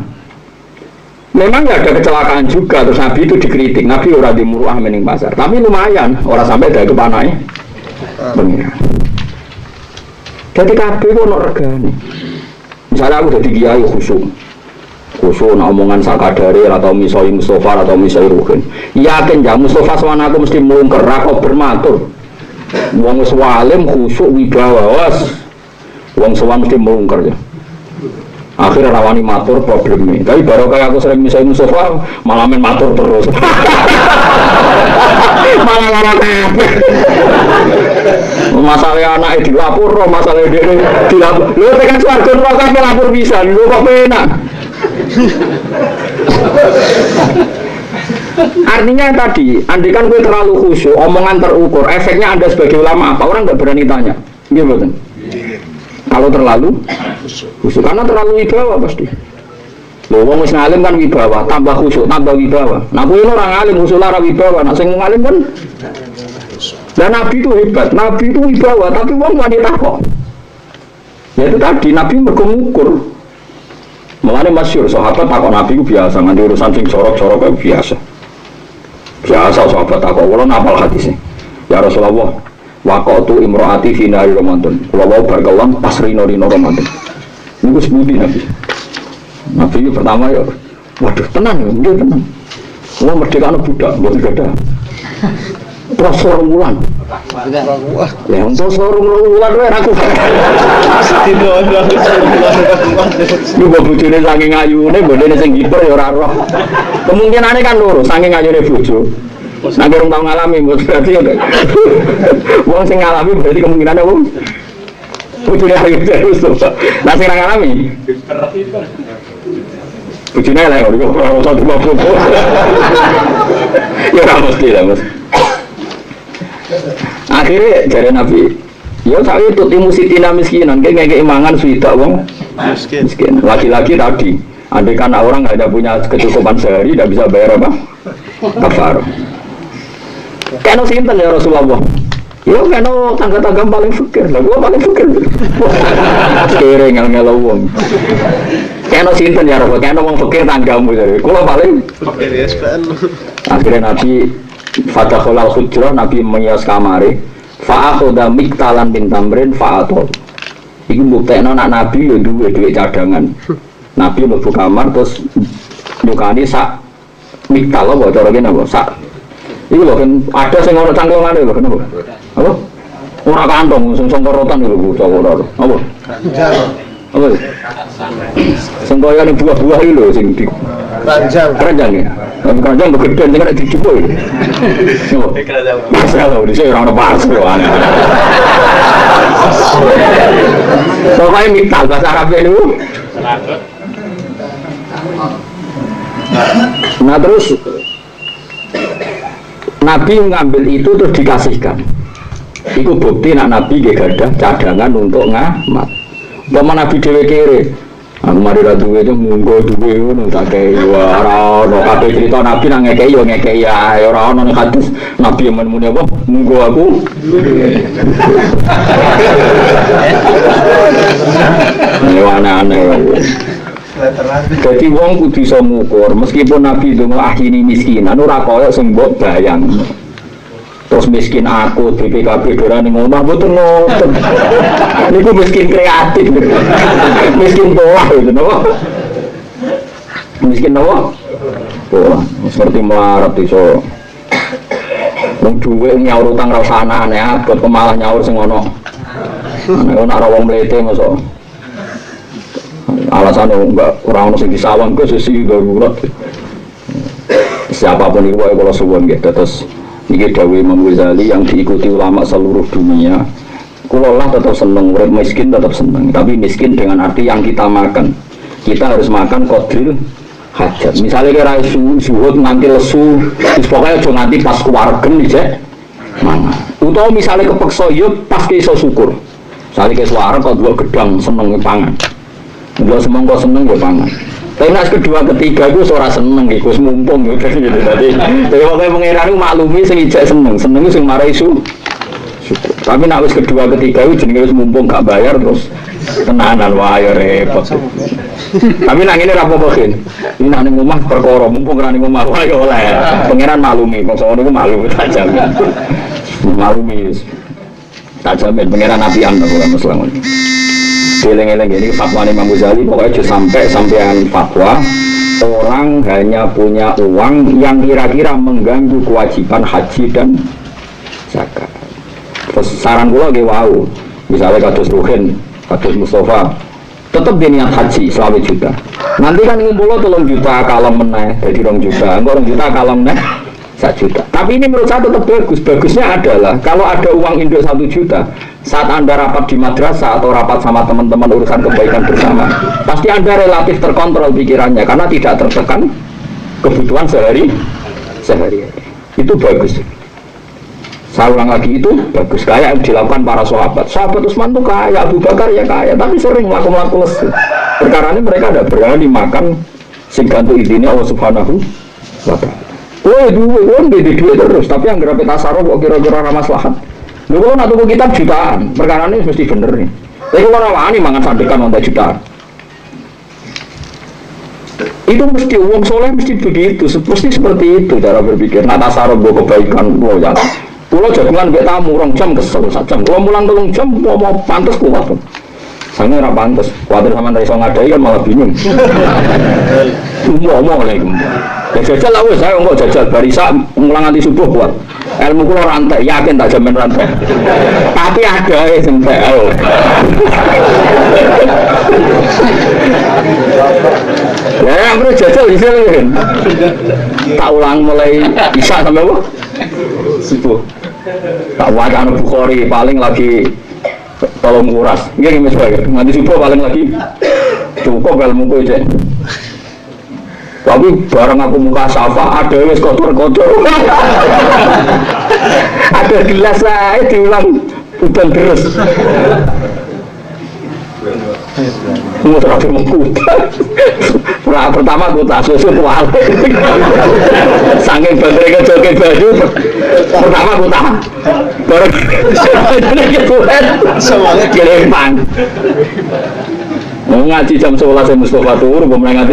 Memang ya ada kecelakaan juga, terus Nabi itu dikritik, Nabi ora dimuruah ning pasar, tapi lumayan, ora sampai dari kepanake pengiran. Jadi kabeh ku ono regane. Misalnya aku dadi kiai khusyuk nak omongan sakadare atau misoi Mustafa atau misoi Ruhin. Yakin ya Mustafa sawan aku mesti mungker ra kok bermatur. Wong wis alim khusyuk wibawa was. Wong sawan mesti mungker ya. Akhirnya rawani matur problemnya. Tapi baru kayak aku sering misalnya Mustafa malah main matur terus. Malah larang. Masalah anak dilapor, masalah dia dilapor. Lu tekan swarga neraka melapor bisa, lu kok penak. Artinya tadi, andikan gue terlalu khusyuk, omongan terukur, efeknya Anda sebagai ulama apa? Orang nggak berani tanya. Gimana? Kalau terlalu khusyuk, karena terlalu wibawa pasti. Loh, wong wis ngalim kan wibawa, tambah khusyuk, tambah wibawa. Nah, kuwi orang alim khusyuk lara wibawa, nak sing ngalim kan. Dan Nabi itu hebat, Nabi itu wibawa, tapi wong wanita kok. Ya itu tadi, Nabi mengukur. Mulane masyhur sahabat takok Nabi itu biasa, nganti urusan sing sorok-sorok biasa. Biasa sahabat takok, kula napal hadisnya. Ya Rasulullah, waqatu imraati fi nari Ramadan. Kula wau berkelan pas rino-rino Ramadan. Niku sebuti Nabi. Nabi itu pertama ya, waduh tenang ya, dia tenang. Wah merdeka anak budak, buat gada. Prosor bulan. Ya untuk sorong bulan gue aku. Lu bawa bujune saking ayune, bodene sing giper ya ora roh. Kemungkinane kan loro, saking ayune bojo. Nek urung tau ngalami berarti ya. Wong sing ngalami berarti kemungkinane wong bojone ayu terus. Lah sing ngalami. Bojone lek ora usah dimaksud. Ya ora mesti lah, Mas. Akhirnya dari Nabi, ya saya itu timu sitina miskinan, kayak imangan sudah wong miskin. Laki-laki tadi, andai kan orang nggak ada punya kecukupan sehari, tidak bisa bayar apa? Kafar. Keno sinten ya Rasulullah. Ya keno tangga-tangga paling fikir, lah gua paling fikir. Kere ngel-ngel wong. Keno sinten ya Rasulullah, keno wong fikir tanggamu jadi. Kula paling fikir ya SPN. Akhirnya Nabi Fadakholal hujrah, Nabi mengias kamari fa'akhoda miktalan bin tamrin fa'atol. Ini buktinya anak Nabi ya duit cadangan. Nabi mlebu kamar terus nyukani sak miktal apa cara kene apa sak. Iku lho kan ada sing ono cangklongane lho kenapa? Apa? Ora kantong sing songkorotan lho bocah ora. Apa? Apa? Sing kaya ning buah-buah iki lho sing di keranjang ya. Keranjang kegedean sing ada dijupuk iki. Masalah di sini orang pas loh. Pokoknya miktal bahasa Arab itu. Nah terus Nabi ngambil itu terus dikasihkan. Itu bukti nak Nabi gak ada cadangan untuk ngamat. Bapak Nabi dewe kere. Aku mari ra duwe itu munggo duwe ngono tak kei ora ono kabeh cerita Nabi nang ngekei yo ngekei ae ora ono ning hadis Nabi yang muni apa munggo aku aneh-aneh. Jadi wong kudu iso ngukur meskipun Nabi ndonga akhiri miskinan ora kaya sing mbok bayang. Terus miskin aku BPKB dorane ngomong mboten ngoten. Niku miskin kreatif. Miskin pola itu napa? Miskin napa? Pola. Seperti melarat iso. Wong duwe nyaur utang ra usah aneh abot malah nyaur sing ono. Nek ora wong mlete mosok. Alasane enggak ora ono sing disawang ke sisi darurat. Siapapun itu kalau suwun nggih terus iki dawuh Imam Ghazali yang diikuti ulama seluruh dunia. Kulolah tetap seneng, urip miskin tetap seneng. Tapi miskin dengan arti yang kita makan. Kita harus makan qadril hajat. Misalnya kira zuhud nganti lesu, pokoknya aja nganti pas keluargen ijek mangan. Utawa misalnya kepeksa ya pas iso syukur. Misalnya ke suara kok dua gedang seneng pangan. Dua semongko seneng ya pangan. Tapi nak kedua ketiga itu ora seneng iku wis mumpung gitu tadi. Tapi pokoke pangeran iku maklumi sing ijek seneng sing marai syukur. Tapi nak wis kedua ketiga itu jenenge wis mumpung gak bayar terus tenanan wae repot. Tapi nak ngene ra apa-apa kin. Ini nak ning omah perkara mumpung ra ning omah wae oleh. Pangeran maklumi kok sono niku maklumi tak jamin. Maklumi. Tak jamin pangeran apian kok masalah. Geleng-geleng ini fatwa Imam Ghazali pokoknya sampai fatwa orang hanya punya uang yang kira-kira mengganggu kewajiban haji dan zakat. Terus saran gua lagi wow, misalnya kados Ruhin, kados Mustafa, tetap dia niat haji 20 juta. Nanti kan ngumpul 3 juta kalong meneh jadi 2 juta, 2 juta kalong meneh 1 juta. Tapi ini menurut saya tetap bagus. Bagusnya adalah kalau ada uang induk 1 juta, saat Anda rapat di madrasah atau rapat sama teman-teman urusan kebaikan bersama, pasti Anda relatif terkontrol pikirannya karena tidak tertekan kebutuhan sehari. Itu bagus. Saya ulang lagi, itu bagus. Kayak yang dilakukan para sahabat. Sahabat Utsman itu kaya, Abu Bakar ya kaya, tapi sering melakukan lesu. Perkara ini mereka tidak berani makan sing gantu izinnya Allah Subhanahu wa ta'ala. Duit terus, tapi yang gerape tasarruf kok kira-kira ora maslahat. Lho kalau nak tuku kitab jutaan, perkara ini mesti bener nih. Tapi kalau ora wani mangan sadekan untuk jutaan. Itu mesti uang soleh mesti begitu, seperti itu cara berpikir. Nak tasarruf kebaikan ya. Pulau jagungan mbek tamu 2 jam kesel 1 jam. Kalau mulang 3 jam mau pantes kuat. Sange ora pantes. Kuwatir sampean ra iso ngadai kan malah bingung. Ngomong lagi. Ya jajal lah wis, saya kok jajal barisa mulang nganti subuh kuat. Ilmu kula rantai, yakin tak jamin rantai. Tapi ada sampai ayo. Ya yang perlu jajal bisa kan. Tak ulang mulai isya sampai apa? Subuh. Tak wacana Bukhari paling lagi tolong nguras. Nggih Mas Bayu. Nanti subuh paling lagi cukup ilmu ku cek. Tapi barang aku muka safa ada wis kotor-kotor. Ada gelas saya diulang udan terus. Mau terakhir mengkuta. Pertama kuta susu kual. Saking bandre kejoget baju. Pertama kuta. Baru kebuat. Semuanya gelempang. Mau ngaji jam 11 Mustafa turun, mau mulai ngaji.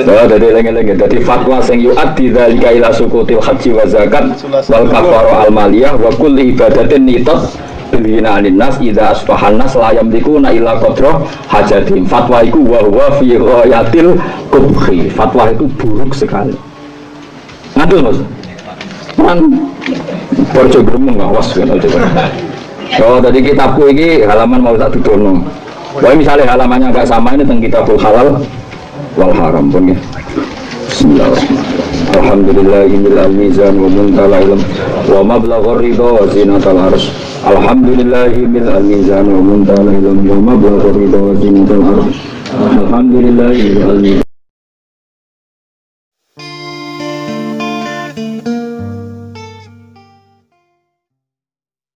Dari lengan-lengan, dari fatwa sing yu'addi dzalika ila sukutil haji wa zakat wal kafaru al maliyah wa kulli ibadatin nitat bina linnas idza asbahan nas la yamlikuna illa qadra hajatin. Fatwa iku wa huwa fi ghayatil qubhi. Fatwa itu buruk sekali. Ngadul Mas. Kan borjo gremeng awas kan aja. So tadi kitabku ini halaman mau tak tuturno. Wah misalnya halamannya agak sama ini tentang kitabul halal wal haram pun ya. Bismillahirrahmanirrahim. Alhamdulillahil mizan wa muntal ilm wa mablaghur ridha wa zinatal arsy. Alhamdulillahil mizan wa muntal ilm wa mablaghur ridha wa zinatal arsy. Alhamdulillahil